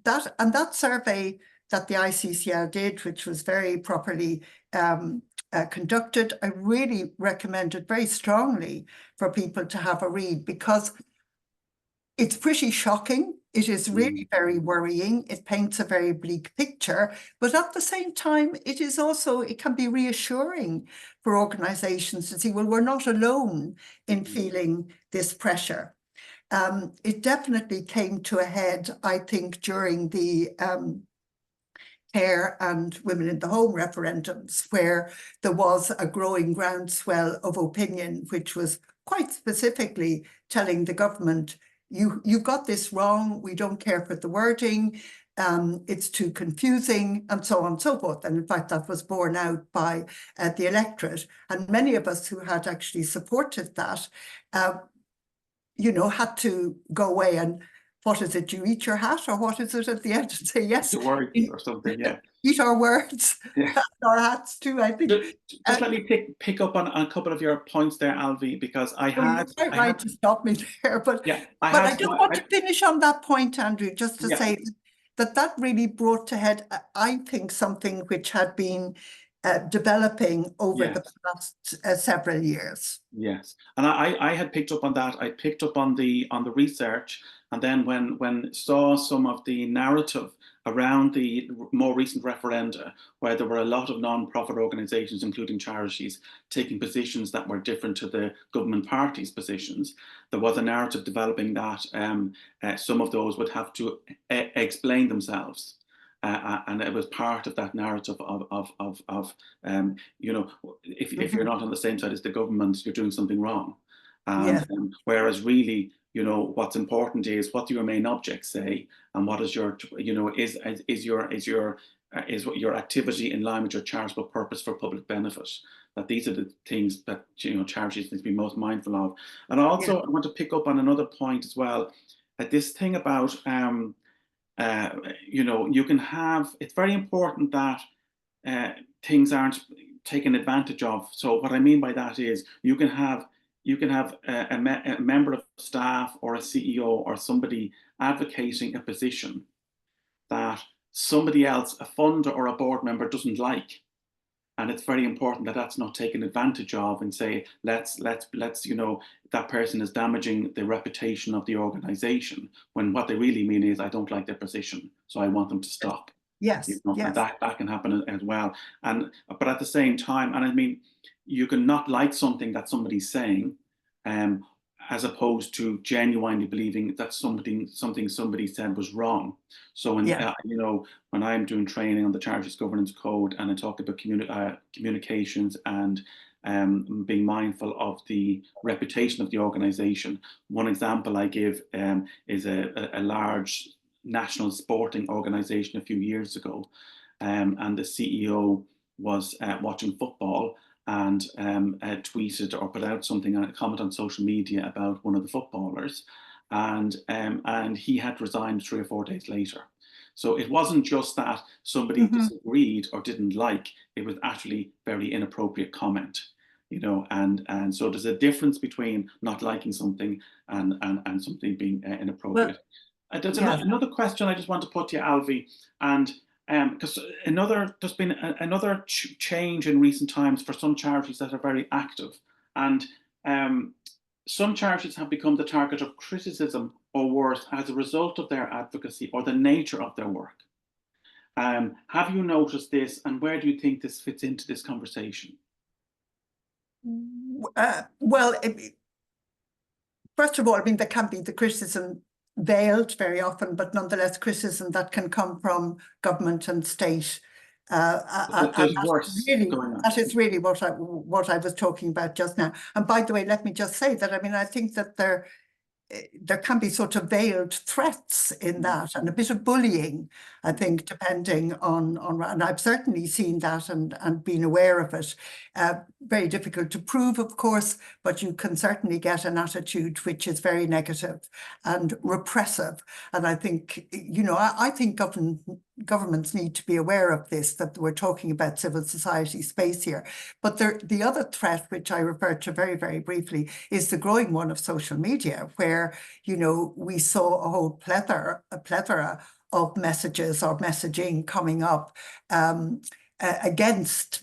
that survey that the ICCL did, which was very properly conducted, I really recommend it very strongly for people to have a read, because it's pretty shocking. It is really very worrying. It paints a very bleak picture, but at the same time, it can be reassuring for organizations to see, well, we're not alone in feeling this pressure. It definitely came to a head, I think, during the care and women in the home referendums, where there was a growing groundswell of opinion, which was quite specifically telling the government, you got this wrong, we don't care for the wording, it's too confusing, and so on and so forth. And in fact, that was borne out by the electorate. And many of us who had actually supported that, you know, had to go away and, what is it, you eat your hat, or what is it at the end, and say, yes, The word or something, yeah. Eat our words, Yeah. our hats too, I think. Just let me pick up on a couple of your points there, Alvi, because You're quite right to stop me there, but yeah, I just want to finish on that point, Andrew, just to say that really brought to head, I think, something which had been developing over the past several years. Yes, and I had picked up on that. I picked up on the research, and then when saw some of the narrative around the more recent referenda, where there were a lot of non-profit organisations, including charities, taking positions that were different to the government party's positions, there was a narrative developing that some of those would have to explain themselves. And it was part of that narrative of you know, if you're not on the same side as the government, you're doing something wrong. And whereas really, you know, what's important is, what do your main objects say, and what is your, you know, is your activity in line with your charitable purpose for public benefit. That these are the things that, you know, charities need to be most mindful of. And also, I want to pick up on another point as well, this thing about you know, you can have, it's very important that things aren't taken advantage of. So what I mean by that is, you can have a member of staff or a CEO or somebody advocating a position that somebody else, a funder or a board member, doesn't like. And it's very important that that's not taken advantage of and say, let's, you know, that person is damaging the reputation of the organization, when what they really mean is, I don't like their position, so I want them to stop. Yes, You know, yes. and that can happen as well. But at the same time, and I mean, you can not like something that somebody's saying, as opposed to genuinely believing that something somebody said was wrong. So when you know, when I'm doing training on the Charities Governance Code and I talk about communications and being mindful of the reputation of the organisation, one example I give is a large national sporting organisation a few years ago, and the CEO was watching football and tweeted or put out something, a comment on social media about one of the footballers, and he had resigned 3 or 4 days later. So it wasn't just that somebody disagreed or didn't like; it was actually very inappropriate comment, you know. And so there's a difference between not liking something and something being inappropriate. There's another question I just want to put to you, Alfie, and because there's been another change in recent times for some charities that are very active, and some charities have become the target of criticism or worse as a result of their advocacy or the nature of their work. Have you noticed this, and where do you think this fits into this conversation? Well, first of all, I mean, there can be the criticism veiled very often, but nonetheless criticism that can come from government and state. There's worse going on. That is really what I was talking about just now. And by the way, let me just say that, I mean, I think that there can be sort of veiled threats in that, and a bit of bullying, I think, depending on and I've certainly seen that and been aware of it. Very difficult to prove, of course, but you can certainly get an attitude which is very negative and repressive. And I think, you know, I think governments need to be aware of this, that we're talking about civil society space here. But the other threat, which I referred to very, very briefly, is the growing one of social media, where, you know, we saw a whole plethora of messages or messaging coming up against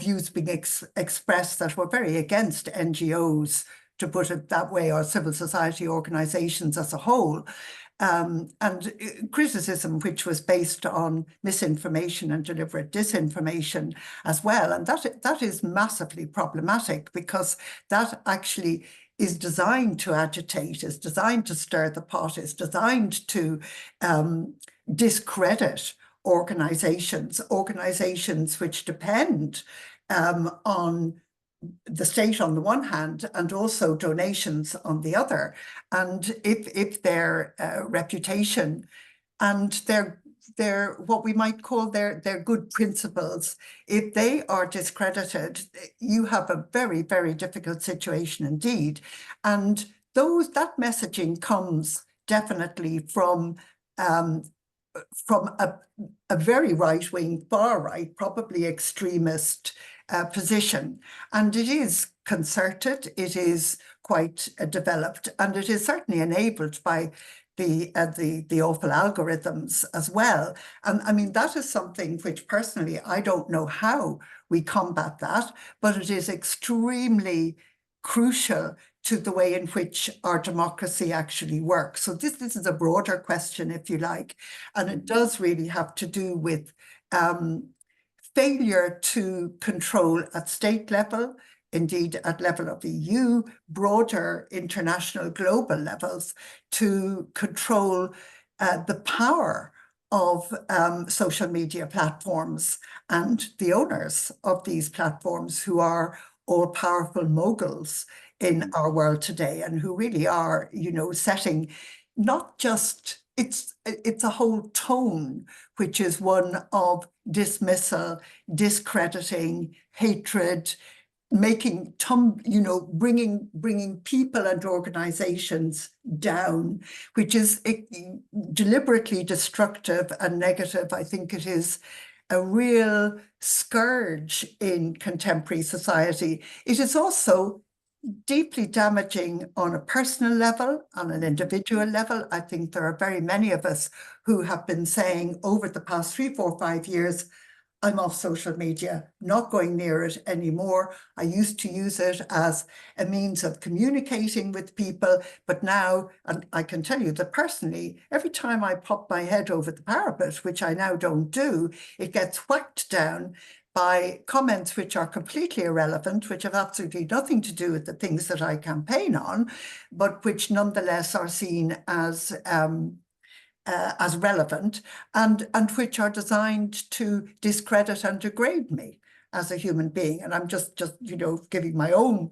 views being expressed that were very against NGOs, to put it that way, or civil society organizations as a whole. And criticism which was based on misinformation and deliberate disinformation as well. And that is massively problematic, because that actually is designed to agitate, is designed to stir the pot, is designed to discredit organizations which depend on the state on the one hand, and also donations on the other. And if their reputation and their what we might call their good principles, if they are discredited, you have a very, very difficult situation indeed. And that messaging comes definitely from a very right-wing, far right, probably extremist position. And it is concerted, it is quite developed, and it is certainly enabled by the awful algorithms as well. And I mean, that is something which personally, I don't know how we combat that, but it is extremely crucial to the way in which our democracy actually works. So this is a broader question, if you like, and it does really have to do with failure to control at state level, indeed at level of EU, broader international global levels, to control the power of social media platforms and the owners of these platforms, who are all powerful moguls in our world today, and who really are, you know, setting not just, it's a whole tone, which is one of dismissal, discrediting, hatred, making, you know, bringing people and organizations down, which is deliberately destructive and negative. I think it is a real scourge in contemporary society. It is also deeply damaging on a personal level, on an individual level. I think there are very many of us who have been saying over the past 3, 4, 5 years, I'm off social media, not going near it anymore. I used to use it as a means of communicating with people, but now, and I can tell you that personally, every time I pop my head over the parapet, which I now don't do, it gets whacked down by comments which are completely irrelevant, which have absolutely nothing to do with the things that I campaign on, but which nonetheless are seen as relevant, and which are designed to discredit and degrade me as a human being. And I'm just giving my own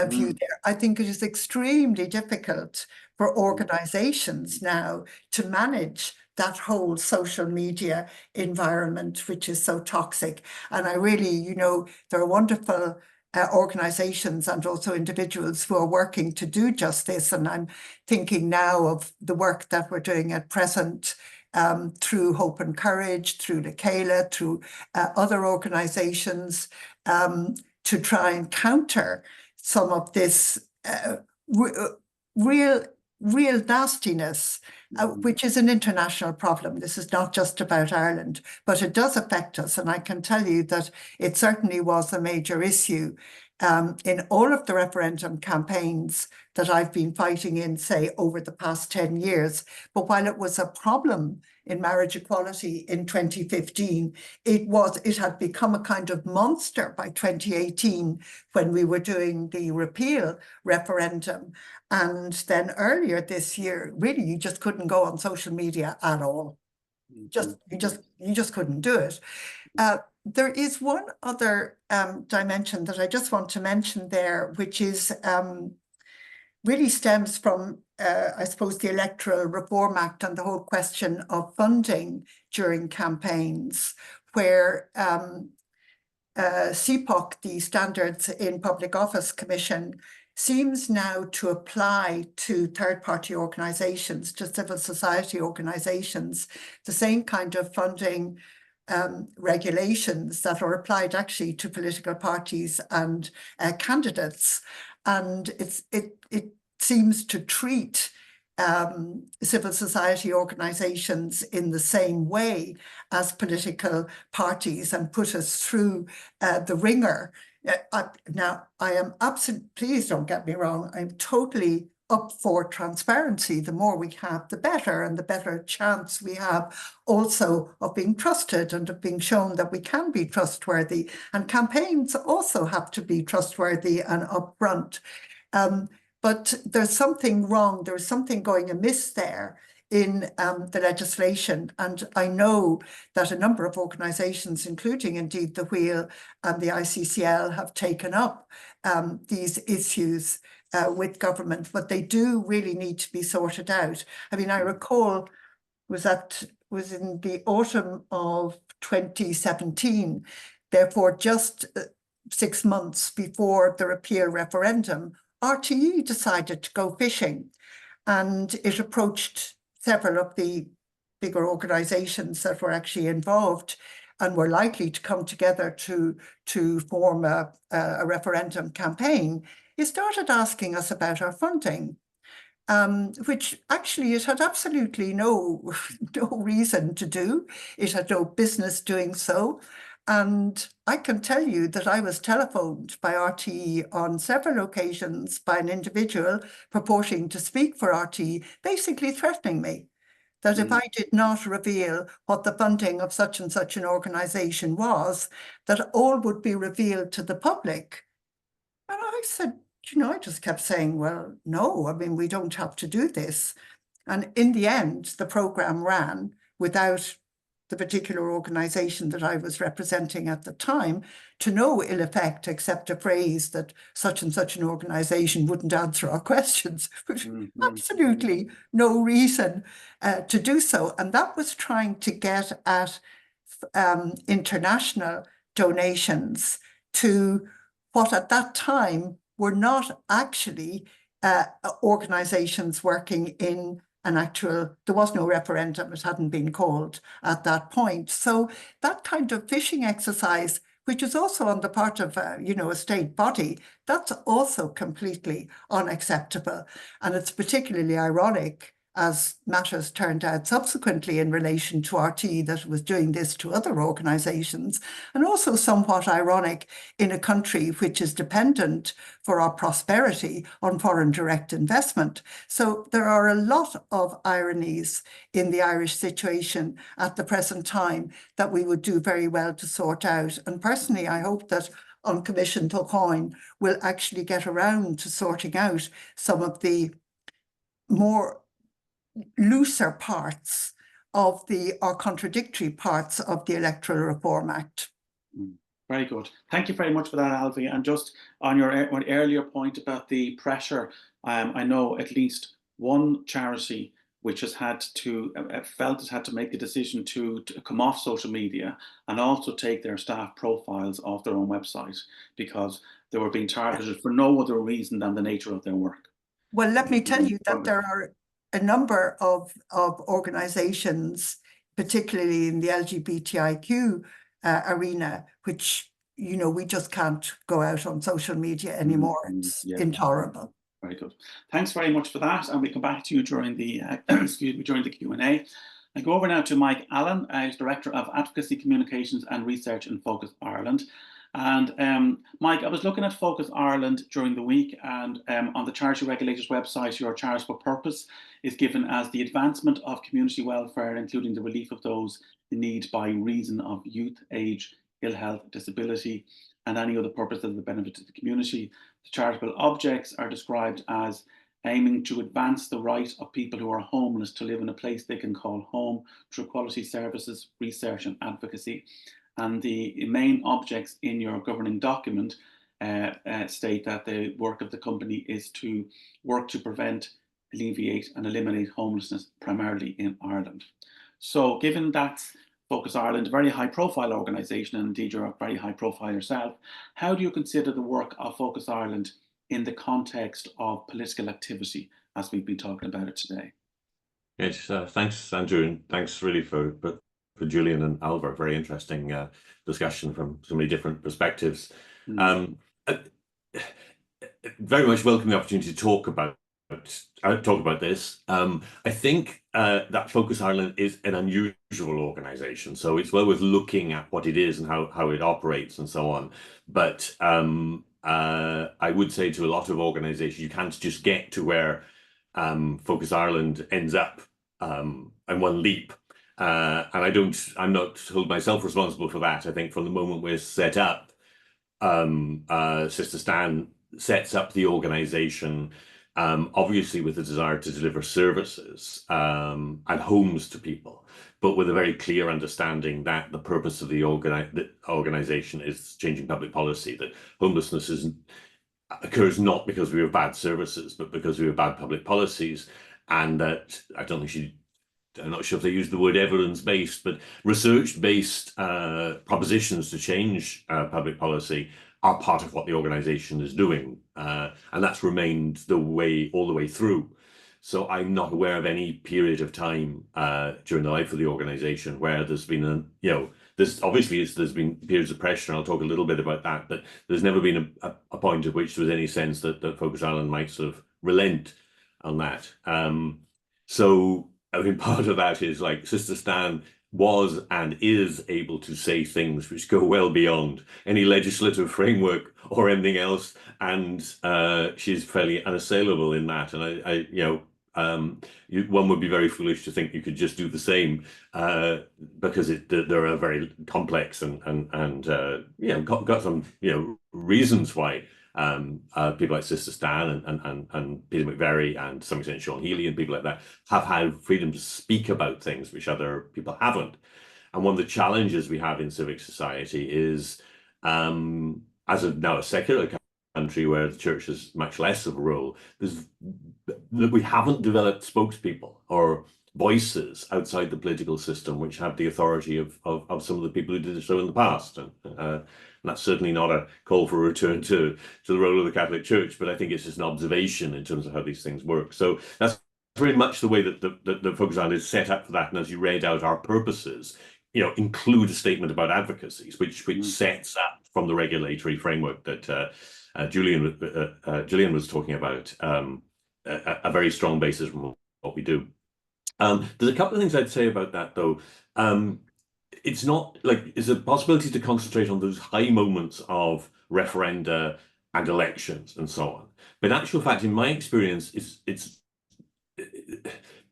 view there. I think it is extremely difficult for organizations now to manage that whole social media environment, which is so toxic. And I really, there are wonderful organizations and also individuals who are working to do just this. And I'm thinking now of the work that we're doing at present through Hope and Courage, through Lekela, through other organizations to try and counter some of this real nastiness, which is an international problem. This is not just about Ireland, but it does affect us. And I can tell you that it certainly was a major issue in all of the referendum campaigns that I've been fighting in, say, over the past 10 years. But while it was a problem in marriage equality in 2015, it had become a kind of monster by 2018 when we were doing the repeal referendum. And then earlier this year, really, you just couldn't go on social media at all. You just couldn't do it. There is one other dimension that I just want to mention there, which is really stems from, I suppose, the Electoral Reform Act and the whole question of funding during campaigns, where CPOC, the Standards in Public Office Commission, seems now to apply to third-party organisations, to civil society organisations, the same kind of funding regulations that are applied actually to political parties and candidates. And it seems to treat civil society organisations in the same way as political parties and put us through the ringer. Now, I am absolutely, please don't get me wrong, I'm totally up for transparency. The more we have, the better, and the better chance we have also of being trusted and of being shown that we can be trustworthy. And campaigns also have to be trustworthy and upfront. But there's something wrong, there's something going amiss there in the legislation. And I know that a number of organisations, including indeed the Wheel and the ICCL, have taken up these issues with government, but they do really need to be sorted out. I mean, I recall was in the autumn of 2017, therefore just 6 months before the repeal referendum, RTE decided to go fishing, and it approached several of the bigger organisations that were actually involved and were likely to come together to form a referendum campaign. It started asking us about our funding, which actually it had absolutely no reason to do. It had no business doing so. And I can tell you that I was telephoned by RTE on several occasions by an individual purporting to speak for RTE, basically threatening me that if I did not reveal what the funding of such and such an organisation was, that all would be revealed to the public. And I said, I just kept saying, well, no, I mean, we don't have to do this. And in the end, the programme ran without the particular organisation that I was representing at the time, to no ill effect except a phrase that such and such an organisation wouldn't answer our questions. Absolutely no reason to do so. And that was trying to get at international donations to what at that time were not actually organisations working in there was no referendum, it hadn't been called at that point. So that kind of fishing exercise, which is also on the part of, a state body, that's also completely unacceptable. And it's particularly ironic as matters turned out subsequently in relation to RT, that it was doing this to other organisations, and also somewhat ironic in a country which is dependent for our prosperity on foreign direct investment. So there are a lot of ironies in the Irish situation at the present time that we would do very well to sort out. And personally, I hope that on Commission Tógáin will actually get around to sorting out some of the more looser parts of or contradictory parts of the Electoral Reform Act. Very good. Thank you very much for that, Alfie. And just on your earlier point about the pressure, I know at least one charity which has had to, felt it had to make a decision to come off social media and also take their staff profiles off their own website because they were being targeted for no other reason than the nature of their work. Well, let me tell you that there are a number of organisations, particularly in the LGBTIQ arena, which, you know, we just can't go out on social media anymore. It's intolerable. Very good. Thanks very much for that. And we come back to you during the excuse me, during the Q&A. I go over now to Mike Allen, who's Director of Advocacy, Communications and Research in Focus Ireland. And Mike, I was looking at Focus Ireland during the week, and on the charity regulator's website, your charitable purpose is given as the advancement of community welfare, including the relief of those in need by reason of youth, age, ill health, disability, and any other purpose that is a benefit to the community. The charitable objects are described as aiming to advance the right of people who are homeless to live in a place they can call home through quality services, research and advocacy. And the main objects in your governing document state that the work of the company is to work to prevent, alleviate and eliminate homelessness primarily in Ireland. So given that Focus Ireland, a very high profile organisation, and indeed you're a very high profile yourself, how do you consider the work of Focus Ireland in the context of political activity as we've been talking about it today? Yes, thanks Andrew, and thanks really for Julian and Alva. Very interesting discussion from so many different perspectives. Very much welcome the opportunity to talk about this. I think that Focus Ireland is an unusual organisation, so it's well worth looking at what it is and how it operates and so on. But I would say to a lot of organisations, you can't just get to where Focus Ireland ends up in one leap. And I'm not hold myself responsible for that. I think from the moment we're set up, Sister Stan sets up the organisation, obviously with the desire to deliver services and homes to people, but with a very clear understanding that the purpose of the organisation is changing public policy, that homelessness occurs not because we have bad services, but because we have bad public policies, and that I'm not sure if they use the word evidence-based, but research-based propositions to change public policy are part of what the organisation is doing, and that's remained all the way through. So I'm not aware of any period of time during the life of the organisation where there's been there's been periods of pressure, and I'll talk a little bit about that, but there's never been a point at which there was any sense that Focus Ireland might sort of relent on that. So I mean, part of that is like Sister Stan was and is able to say things which go well beyond any legislative framework or anything else, and she's fairly unassailable in that. And one would be very foolish to think you could just do the same, because there are very complex and got some reasons why people like Sister Stan and Peter McVerry and to some extent Sean Healy and people like that have had freedom to speak about things which other people haven't. And one of the challenges we have in civic society is, as of now a secular country where the church has much less of a role, that we haven't developed spokespeople or voices outside the political system which have the authority of some of the people who did so in the past. And that's certainly not a call for a return to the role of the Catholic Church, but I think it's just an observation in terms of how these things work. So that's very much the way that the Focus Ireland is set up for that. And as you read out, our purposes, include a statement about advocacies, which sets up from the regulatory framework that Julian was talking about, a very strong basis from what we do. There's a couple of things I'd say about that, though. It's not like it's a possibility to concentrate on those high moments of referenda and elections and so on. But in actual fact, in my experience, it's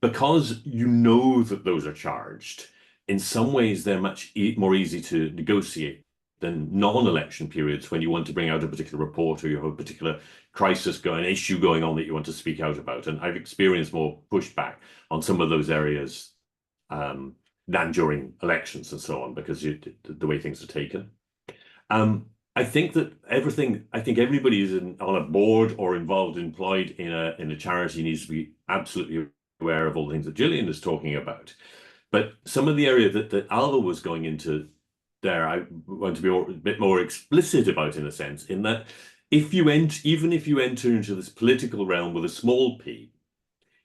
because you know that those are charged. In some ways, they're much more easy to negotiate than non-election periods when you want to bring out a particular report or you have a particular crisis an issue going on that you want to speak out about. And I've experienced more pushback on some of those areas than during elections and so on, because the way things are taken. I think everybody is on a board or employed in a charity needs to be absolutely aware of all the things that Gillian is talking about. But some of the area that Alva was going into there, I want to be a bit more explicit about, in a sense, in that even if you enter into this political realm with a small p,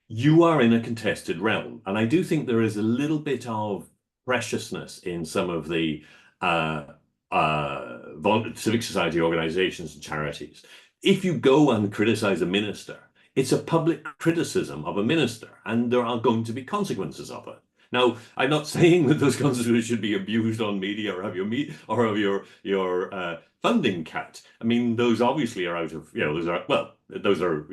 you are in a contested realm. And I do think there is a little bit of preciousness in some of the civic society organizations and charities. If you go and criticize a minister, it's a public criticism of a minister, and there are going to be consequences of it. Now, I'm not saying that those consequences should be abused on media or have your funding cut. I mean, those obviously are out of, those are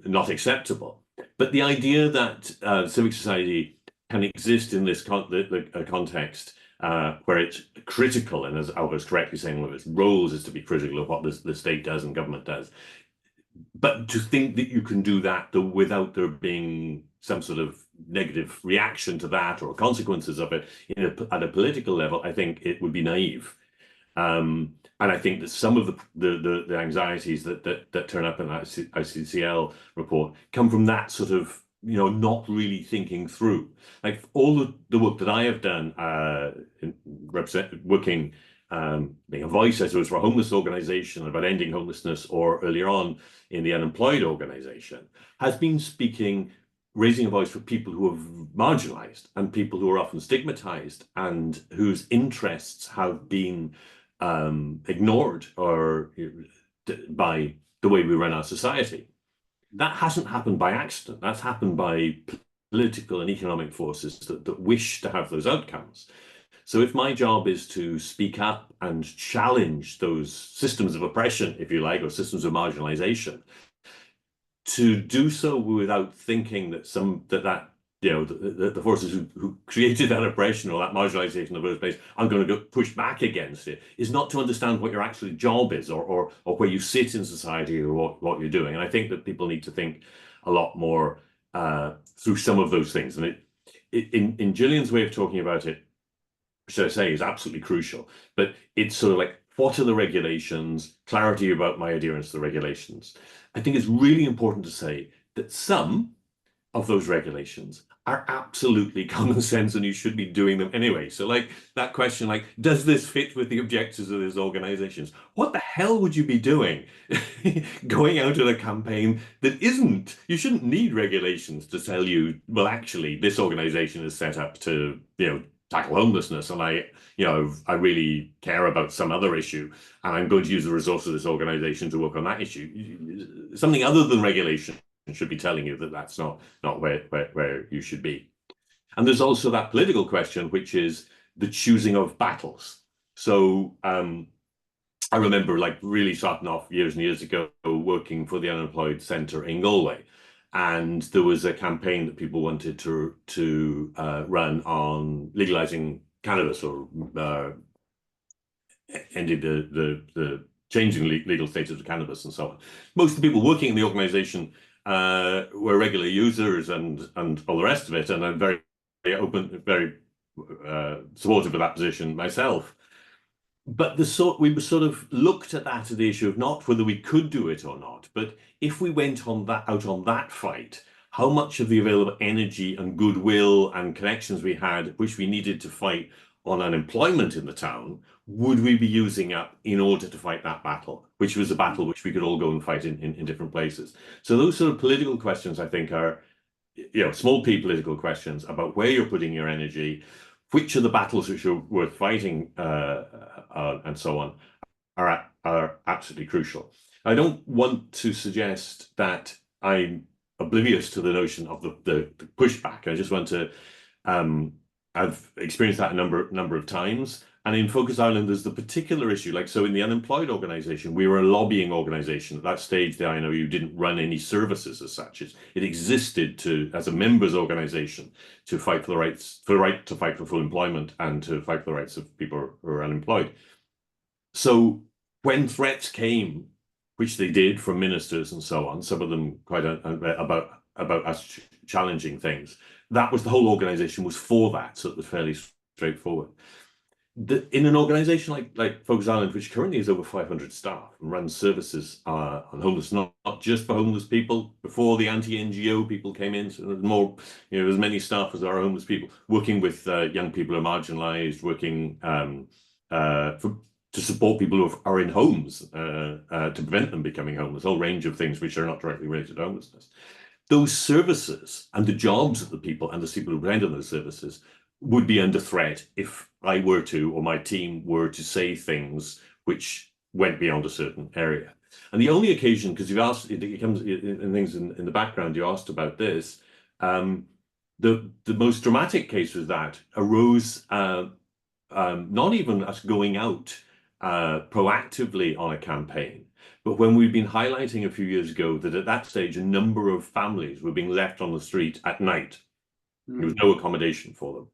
not acceptable. But the idea that civic society can exist in this context where it's critical, and as Alva's correctly saying, one of its roles is to be critical of what the state does and government does. But to think that you can do that without there being some sort of negative reaction to that or consequences of it at a political level, I think it would be naive. And I think that some of the anxieties that turn up in that ICCL report come from that sort of, not really thinking through. Like all the work that I have done working, being a voice, I suppose, for a homeless organization about ending homelessness, or earlier on in the unemployed organization, has been raising a voice for people who are marginalized and people who are often stigmatized and whose interests have been ignored by the way we run our society. That hasn't happened by accident. That's happened by political and economic forces that wish to have those outcomes. So if my job is to speak up and challenge those systems of oppression, if you like, or systems of marginalization, to do so without thinking that the forces who created that oppression or that marginalization in the first place are going to push back against it, is not to understand what your actual job is or where you sit in society or what you're doing. And I think that people need to think a lot more through some of those things. And in Gillian's way of talking about it, should I say, is absolutely crucial. But it's sort of like, what are the regulations? Clarity about my adherence to the regulations. I think it's really important to say that some of those regulations are absolutely common sense and you should be doing them anyway. So like that question, like, does this fit with the objectives of these organizations? What the hell would you be doing going out on a campaign that isn't? You shouldn't need regulations to tell you, well, actually, this organization is set up to, tackle homelessness, and I really care about some other issue, and I'm going to use the resources of this organization to work on that issue. Something other than regulation should be telling you that that's not where you should be. And there's also that political question, which is the choosing of battles. So I remember really starting off years and years ago working for the Unemployed Centre in Galway. And there was a campaign that people wanted to run on legalizing cannabis or ending the changing legal status of cannabis and so on. Most of the people working in the organization were regular users and all the rest of it. And I'm very open, very supportive of that position myself. But we sort of looked at that as the issue of not whether we could do it or not, but if we went out on that fight, how much of the available energy and goodwill and connections we had, which we needed to fight on unemployment in the town, would we be using up in order to fight that battle, which was a battle which we could all go and fight in different places. So those sort of political questions, I think, are small p political questions about where you're putting your energy, which are the battles which are worth fighting, and so on, are absolutely crucial. I don't want to suggest that I'm oblivious to the notion of the pushback. I just want to, I've experienced that a number of times. And in Focus Ireland, there's the particular issue, like, so in the unemployed organisation, we were a lobbying organisation. At that stage, the INOU didn't run any services as such. It existed as a members organisation to fight for the right to fight for full employment and to fight for the rights of people who are unemployed. So when threats came, which they did from ministers and so on, some of them quite about us challenging things, that was the whole organisation was for that, so it was fairly straightforward. In an organisation like Focus Ireland, which currently has over 500 staff and runs services on homeless, not just for homeless people. Before the anti-NGO people came in, so there's more, as many staff as there are homeless people, working with young people who are marginalised, working to support people who are in homes, to prevent them becoming homeless, a whole range of things which are not directly related to homelessness. Those services and the jobs of the people and the people who render those services would be under threat if I were to, or my team were to say things which went beyond a certain area. And the only occasion, because you've asked, it comes in things in the background, you asked about this, the most dramatic case was that arose not even us going out proactively on a campaign, but when we've been highlighting a few years ago that at that stage, a number of families were being left on the street at night. There was no accommodation for them.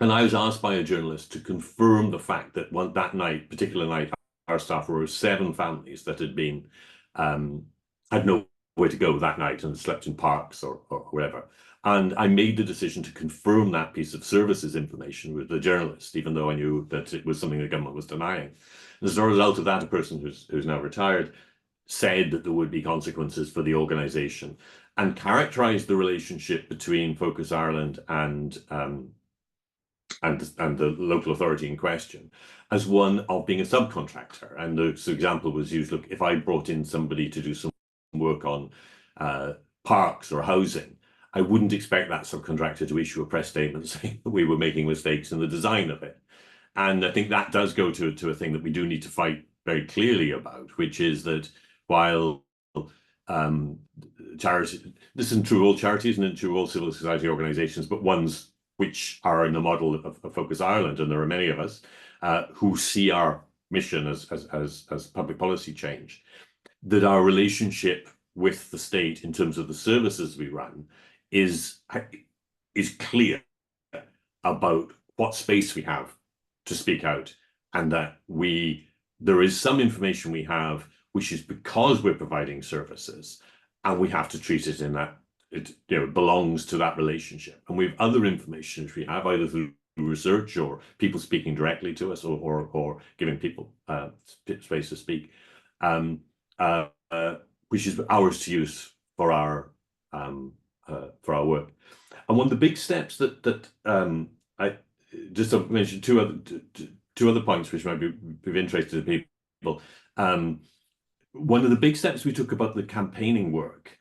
And I was asked by a journalist to confirm the fact that that particular night, our staff were 7 families that had been, had nowhere to go that night and slept in parks or wherever. And I made the decision to confirm that piece of services information with the journalist, even though I knew that it was something the government was denying. And as a result of that, a person who's now retired said that there would be consequences for the organisation and characterised the relationship between Focus Ireland and the local authority in question as one of being a subcontractor. And the example was used, look, if I brought in somebody to do some work on parks or housing, I wouldn't expect that subcontractor to issue a press statement saying that we were making mistakes in the design of it. And I think that does go to a thing that we do need to fight very clearly about, which is that while charities, this isn't true of all charities and true of all civil society organisations, but ones which are in the model of Focus Ireland, and there are many of us who see our mission as public policy change, that our relationship with the state in terms of the services we run is clear about what space we have to speak out, and that there is some information we have which is because we're providing services, and we have to treat it in that it belongs to that relationship. And we have other information which we have either through research or people speaking directly to us or giving people space to speak, which is ours to use for our work. And one of the big steps that I just mentioned two other points which might be of interest to people. One of the big steps we took about the campaigning work,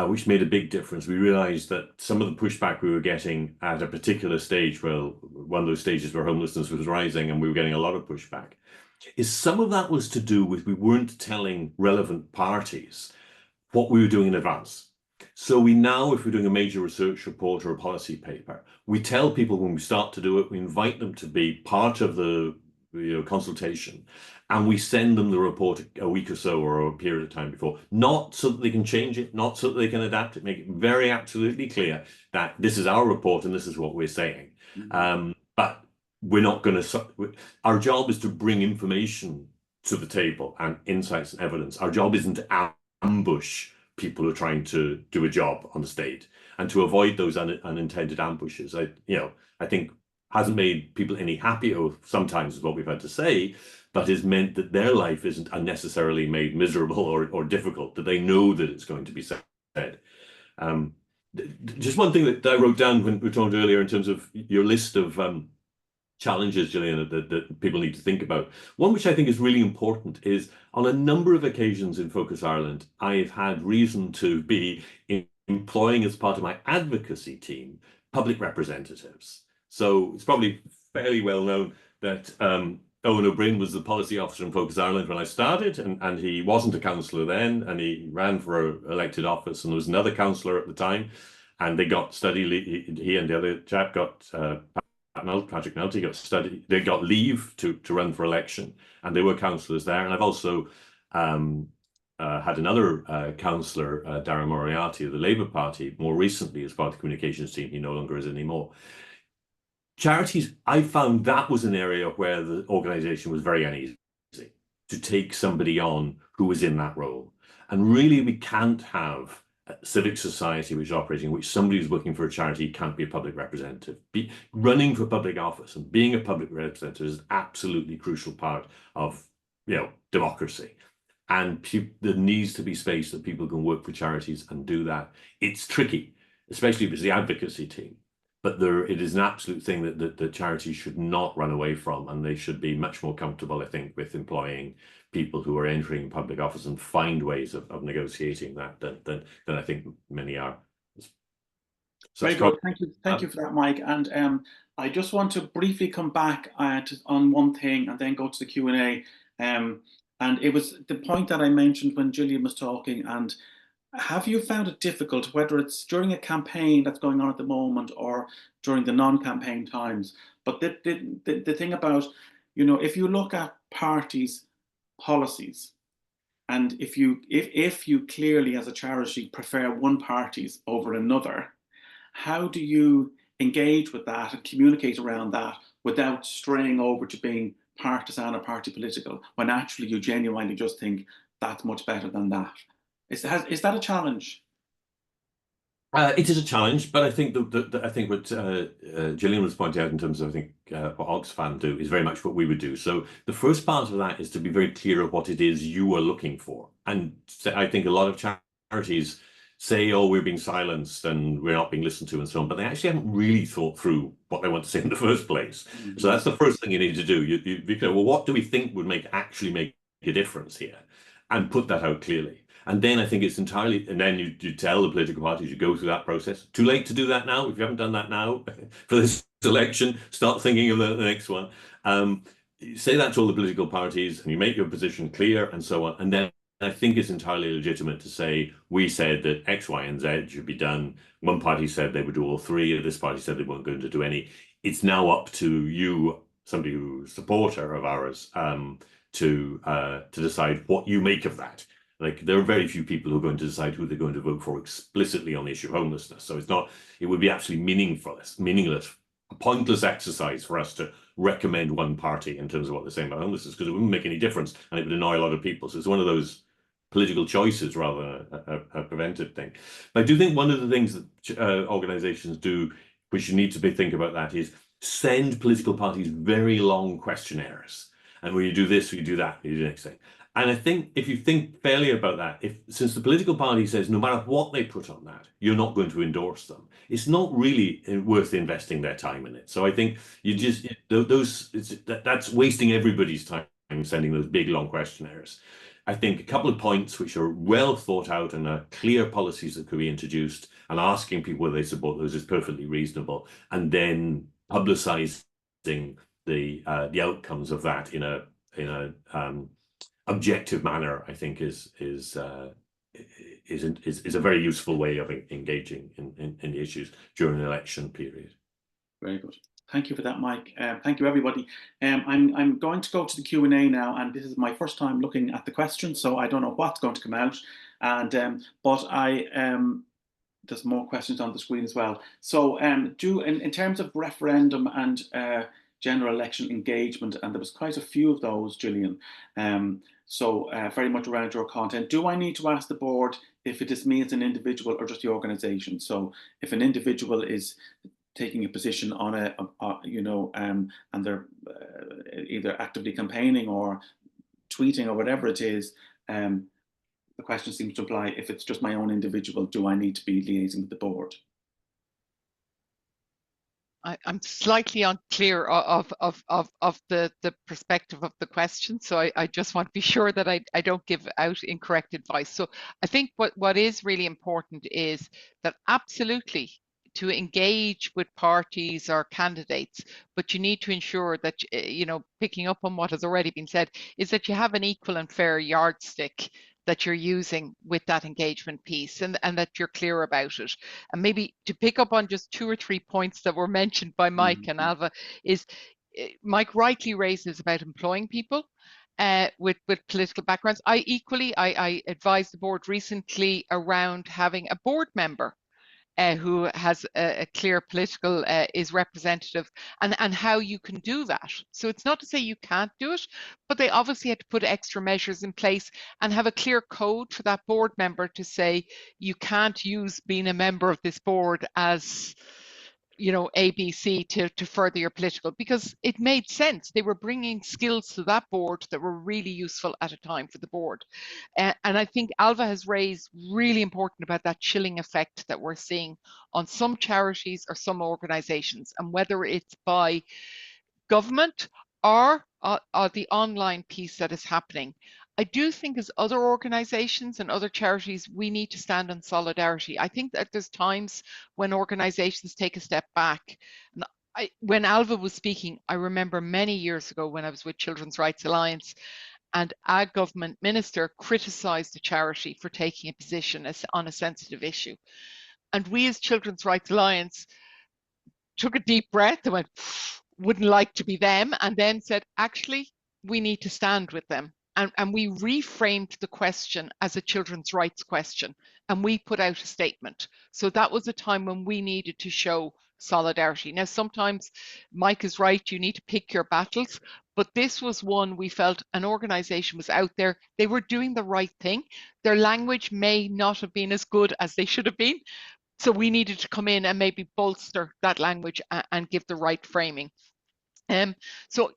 which made a big difference, we realized that some of the pushback we were getting at a particular stage, well, one of those stages where homelessness was rising and we were getting a lot of pushback, is some of that was to do with we weren't telling relevant parties what we were doing in advance. So we now, if we're doing a major research report or a policy paper, we tell people when we start to do it, we invite them to be part of the consultation, and we send them the report a week or so or a period of time before, not so that they can change it, not so that they can adapt it, make it very absolutely clear that this is our report and this is what we're saying. But we're not going to, our job is to bring information to the table and insights and evidence. Our job isn't to ambush people who are trying to do a job on the state, and to avoid those unintended ambushes. I think hasn't made people any happier sometimes is what we've had to say, but has meant that their life isn't unnecessarily made miserable or difficult, that they know that it's going to be said. Just one thing that I wrote down when we talked earlier in terms of your list of challenges, Gillian, that people need to think about. One which I think is really important is on a number of occasions in Focus Ireland, I've had reason to be employing as part of my advocacy team, public representatives. So it's probably fairly well known that Owen O'Brien was the policy officer in Focus Ireland when I started, and he wasn't a councillor then, and he ran for elected office, and there was another councillor at the time, and they got he and the other chap got Patrick Melty got they got leave to run for election, and they were councillors there. And I've also had another councillor, Darren Moriarty of the Labour Party, more recently as part of the communications team. He no longer is anymore. Charities, I found that was an area where the organisation was very uneasy to take somebody on who was in that role. And really, we can't have a civic society which is operating, which somebody who's working for a charity can't be a public representative. Running for public office and being a public representative is an absolutely crucial part of, democracy. And there needs to be space that people can work for charities and do that. It's tricky, especially if it's the advocacy team. But it is an absolute thing that the charities should not run away from, and they should be much more comfortable, I think, with employing people who are entering public office and find ways of negotiating that than I think many are. So very good. Thank you for that, Mike. And I just want to briefly come back on one thing and then go to the Q&A. And it was the point that I mentioned when Gillian was talking. And have you found it difficult, whether it's during a campaign that's going on at the moment or during the non-campaign times? But the thing about, if you look at parties' policies, and if you clearly as a charity prefer one party's over another, how do you engage with that and communicate around that without straying over to being partisan or party political, when actually you genuinely just think that's much better than that? Is that a challenge? It is a challenge, but I think I think what Gillian was pointing out in terms of, I think, what Oxfam do is very much what we would do. So the first part of that is to be very clear of what it is you are looking for. And I think a lot of charities say, oh, we're being silenced and we're not being listened to and so on, but they actually haven't really thought through what they want to say in the first place. Mm-hmm. So that's the first thing you need to do. You know, well, what do we think would actually make a difference here? And put that out clearly. And then I think it's entirely, and then you tell the political parties, you go through that process. Too late to do that now. If you haven't done that now for this election, start thinking of the next one. Say that to all the political parties and you make your position clear and so on. And then I think it's entirely legitimate to say, we said that X, Y, and Z should be done. One party said they would do all three, and this party said they weren't going to do any. It's now up to you, somebody who's a supporter of ours, to decide what you make of that. Like, there are very few people who are going to decide who they're going to vote for explicitly on the issue of homelessness. So it would be absolutely meaningless, a pointless exercise for us to recommend one party in terms of what they're saying about homelessness, because it wouldn't make any difference and it would annoy a lot of people. So it's one of those political choices rather than a preventive thing. But I do think one of the things that organizations do, which you need to think about that, is send political parties very long questionnaires. And when you do this, you do that, you do the next thing. And I think if you think fairly about that, since the political party says no matter what they put on that, you're not going to endorse them, it's not really worth investing their time in it. So I think that's wasting everybody's time sending those big long questionnaires. I think a couple of points which are well thought out and are clear policies that could be introduced, and asking people whether they support those is perfectly reasonable, and then publicizing the outcomes of that in a objective manner, I think is a very useful way of engaging in the issues during an election period. Very good. Thank you for that, Mike. Thank you, everybody. I'm going to go to the Q&A now, and this is my first time looking at the questions, so I don't know what's going to come out. And but there's more questions on the screen as well. So in terms of referendum and general election engagement, and there was quite a few of those, Gillian. So very much around your content. Do I need to ask the board if it is me as an individual or just the organisation? So if an individual is taking a position on and they're either actively campaigning or tweeting or whatever it is, the question seems to apply. If it's just my own individual, do I need to be liaising with the board? I'm slightly unclear of the perspective of the question, so I just want to be sure that I don't give out incorrect advice. So I think what is really important is that absolutely to engage with parties or candidates, but you need to ensure that, you know, picking up on what has already been said, is that you have an equal and fair yardstick that you're using with that engagement piece, and that you're clear about it. And maybe to pick up on just 2 or 3 points that were mentioned by Mike and Alva, is Mike rightly raises about employing people with political backgrounds. I advised the board recently around having a board member who has a clear political, is representative, and how you can do that. So it's not to say you can't do it, but they obviously had to put extra measures in place and have a clear code for that board member to say, you can't use being a member of this board as, you know, ABC to further your political, because it made sense. They were bringing skills to that board that were really useful at a time for the board. And I think Alva has raised really important about that chilling effect that we're seeing on some charities or some organizations, and whether it's by government or the online piece that is happening. I do think as other organizations and other charities, we need to stand in solidarity. I think that there's times when organizations take a step back. And when Alva was speaking, I remember many years ago when I was with Children's Rights Alliance, and a government minister criticised the charity for taking a position on a sensitive issue. And we as Children's Rights Alliance took a deep breath and went, wouldn't like to be them, and then said, actually, we need to stand with them. And we reframed the question as a children's rights question, and we put out a statement. So that was a time when we needed to show solidarity. Now, sometimes Mike is right, you need to pick your battles, but this was one we felt an organization was out there. They were doing the right thing. Their language may not have been as good as they should have been. So we needed to come in and maybe bolster that language and give the right framing. So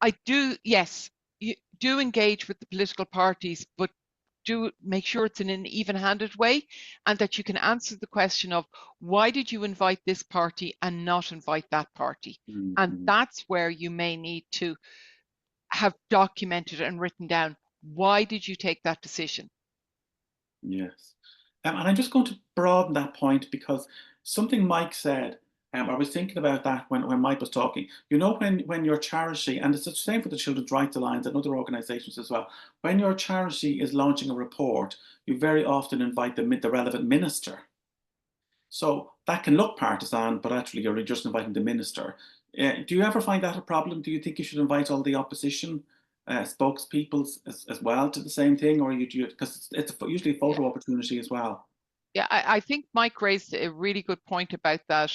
I do, yes, you do engage with the political parties, but do make sure it's in an even-handed way, and that you can answer the question of, why did you invite this party and not invite that party? And that's where you may need to have documented and written down, why did you take that decision? Yes. And I'm just going to broaden that point, because something Mike said, I was thinking about that when Mike was talking. You know, when your charity, and it's the same for the Children's Rights Alliance and other organisations as well, when your charity is launching a report, you very often invite the relevant minister. So that can look partisan, but actually you're just inviting the minister. Do you ever find that a problem? Do you think you should invite all the opposition spokespeople as well to the same thing, or you do it because it's usually a photo opportunity as well? Yeah, I think Mike raised a really good point about that,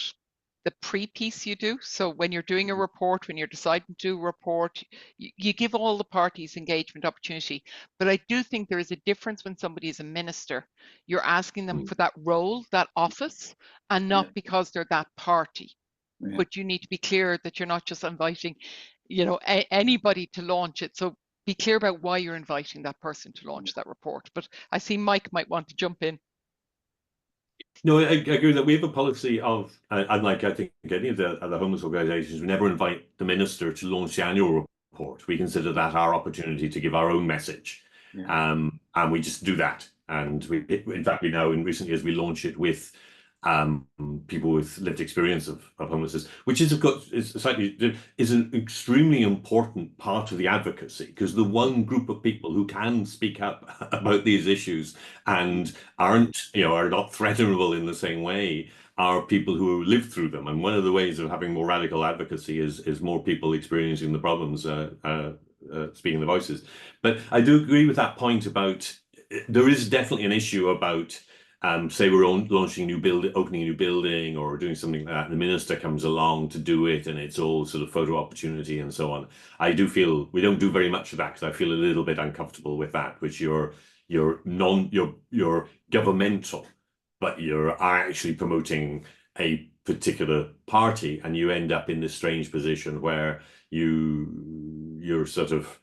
the pre-piece you do. So when you're doing a report, when you're deciding to do a report, you give all the parties engagement opportunity. But I do think there is a difference when somebody is a minister. You're asking them for that role, that office, and not because they're that party. But you need to be clear that you're not just inviting, you know, anybody to launch it. So be clear about why you're inviting that person to launch that report. But I see Mike might want to jump in. No, I agree that we have a policy of, unlike I think any of the other homeless organisations, we never invite the minister to launch the annual report. We consider that our opportunity to give our own message, and we just do that. And in fact, we now in recent years we launch it with people with lived experience of homelessness, which is of course is an extremely important part of the advocacy, because the one group of people who can speak up about these issues and aren't, you know, are not threatenable in the same way are people who live through them. And one of the ways of having more radical advocacy is more people experiencing the problems, speaking the voices. But I do agree with that point about there is definitely an issue about say we're launching a new building, opening a new building, or doing something like that, and the minister comes along to do it, and it's all sort of photo opportunity and so on. I do feel we don't do very much of that, because I feel a little bit uncomfortable with that, which you're governmental, but you're actually promoting a particular party, and you end up in this strange position where you're sort of,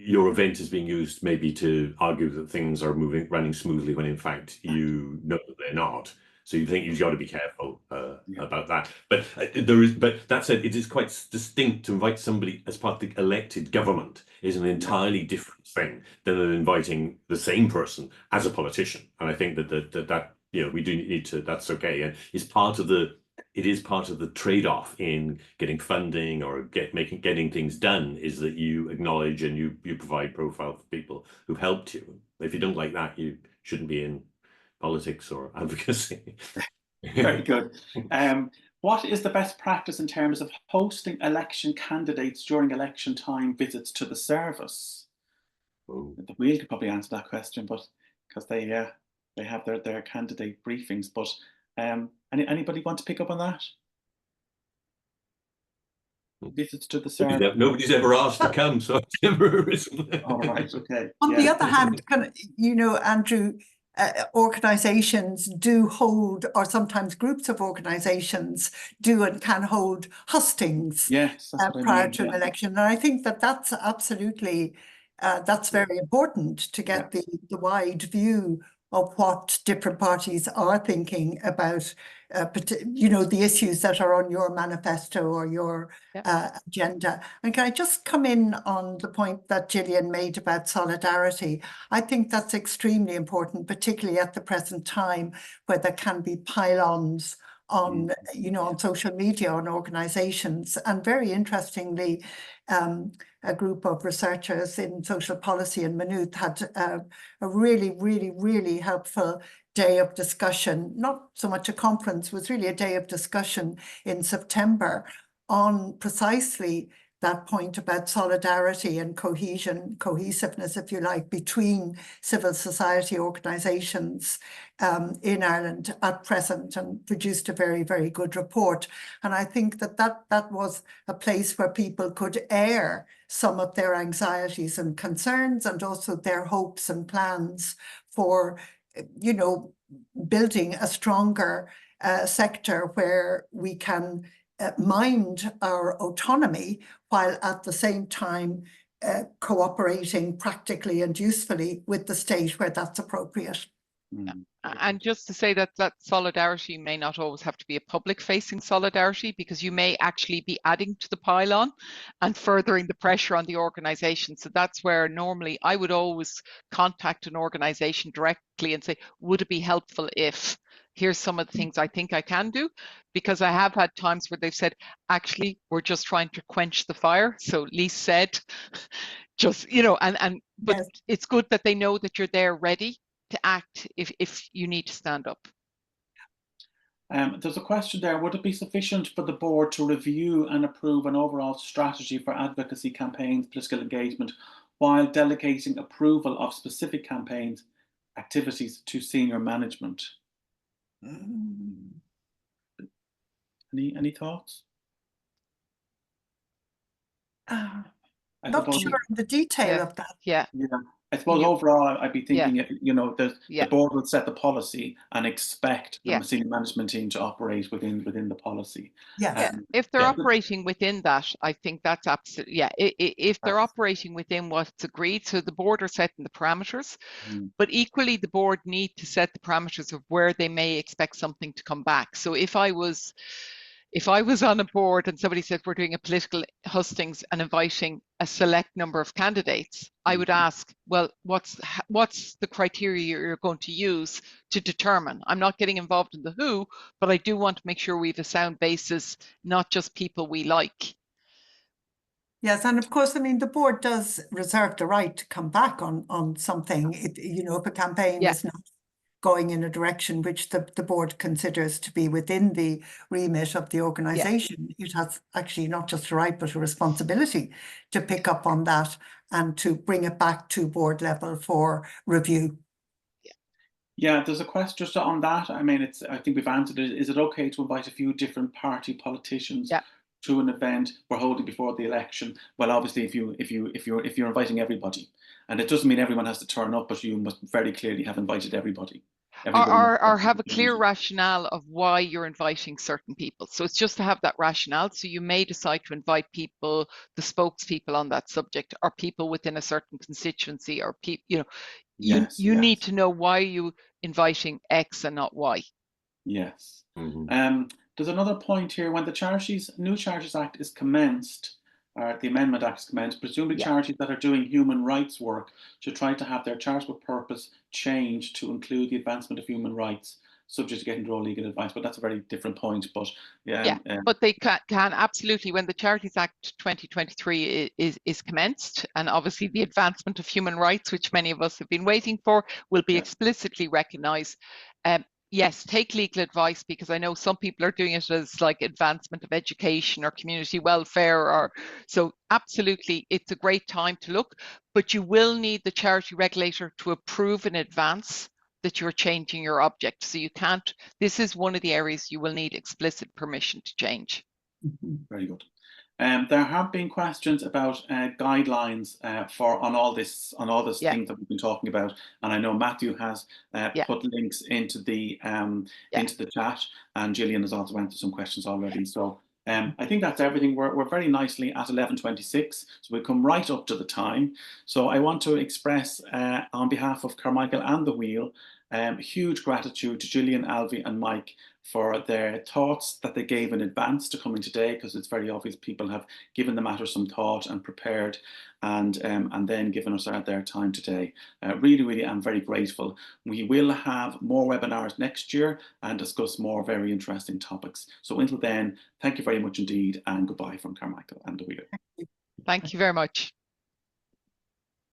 your event is being used maybe to argue that things are running smoothly, when in fact you know that they're not. So you think you've got to be careful about that. But but that said, it is quite distinct to invite somebody as part of the elected government is an entirely different thing than inviting the same person as a politician. And I think that we do need to, that's okay. And it is part of the trade-off in getting funding or getting things done, is that you acknowledge and you provide profile for people who've helped you. If you don't like that, you shouldn't be in politics or advocacy. Very good. What is the best practice in terms of hosting election candidates during election time visits to the service? Oh. The Wheel could probably answer that question, but because they have their candidate briefings. But anybody want to pick up on that? Visits to the service. Nobody's ever asked to come, so it's never arisen. All right, okay. On the other hand, Andrew, organisations do hold, or sometimes groups of organisations do and can hold hustings Yes, that's what I prior mean, to an election. And I think that that's absolutely, that's very important to get the wide view of what different parties are thinking about, the issues that are on your manifesto or your agenda. And can I just come in on the point that Gillian made about solidarity? I think that's extremely important, particularly at the present time, where there can be pile-ons on, on social media, on organisations. And very interestingly, a group of researchers in social policy in Maynooth had a really, really, really helpful day of discussion, not so much a conference, was really a day of discussion in September on precisely that point about solidarity and cohesiveness, if you like, between civil society organisations in Ireland at present, and produced a very, very good report. And I think that was a place where people could air some of their anxieties and concerns, and also their hopes and plans for, building a stronger sector where we can mind our autonomy while at the same time cooperating practically and usefully with the state where that's appropriate. And just to say that solidarity may not always have to be a public-facing solidarity, because you may actually be adding to the pile-on and furthering the pressure on the organisation. So that's where normally I would always contact an organisation directly and say, would it be helpful if, here's some of the things I think I can do? Because I have had times where they've said, actually, we're just trying to quench the fire. So Lise said, but yes. It's good that they know that you're there ready to act if you need to stand up. There's a question there. Would it be sufficient for the board to review and approve an overall strategy for advocacy campaigns, political engagement, while delegating approval of specific campaigns, activities to senior management? Any thoughts? Not sure the detail of that. Yeah. I suppose overall, I'd be thinking, the board would set the policy and expect the senior management team to operate within the policy. If they're operating within that, I think that's absolutely, if they're operating within what's agreed, so the board are setting the parameters, but equally the board need to set the parameters of where they may expect something to come back. So if I was on a board and somebody said we're doing a political hustings and inviting a select number of candidates, I would ask, well, what's the criteria you're going to use to determine? I'm not getting involved in the who, but I do want to make sure we have a sound basis, not just people we like. Yes, and of course, the board does reserve the right to come back on something. If a campaign is not going in a direction which the board considers to be within the remit of the organisation, it has actually not just a right but a responsibility to pick up on that and to bring it back to board level for review. Yeah, there's a question just on that. I think we've answered it. Is it okay to invite a few different party politicians to an event we're holding before the election? Well, obviously, if you're inviting everybody, and it doesn't mean everyone has to turn up, but you must very clearly have invited everybody. Or have a clear rationale of why you're inviting certain people. So it's just to have that rationale. So you may decide to invite people, the spokespeople on that subject, or people within a certain constituency, or people, you need to know why you inviting X and not Y. Yes. There's another point here. When the New Charities Act is commenced, the Amendment Act is commenced, presumably Yeah. charities that are doing human rights work should try to have their charitable purpose changed to include the advancement of human rights, subject to getting their own legal advice. But that's a very different point. But yeah, but they can absolutely, when the Charities Act 2023 is commenced, and obviously the advancement of human rights, which many of us have been waiting for, will be explicitly recognised. Yes, take legal advice, because I know some people are doing it as like advancement of education or community welfare, or so absolutely it's a great time to look, but you will need the charity regulator to approve in advance that you're changing your object. So you can't, this is one of the areas you will need explicit permission to change. Very good. There have been questions about guidelines on all this things that we've been talking about, and I know Matthew has put links into the chat, and Gillian has also answered some questions already. So I think that's everything. We're very nicely at 11:26, so we've come right up to the time. So I want to express on behalf of Carmichael and the Wheel huge gratitude to Gillian, Alfie and Mike for their thoughts that they gave in advance to coming today, because it's very obvious people have given the matter some thought and prepared, and then given us their time today. Really, I'm very grateful. We will have more webinars next year and discuss more very interesting topics. So until then, thank you very much indeed, and goodbye from Carmichael and the Wheel. Thank you very much.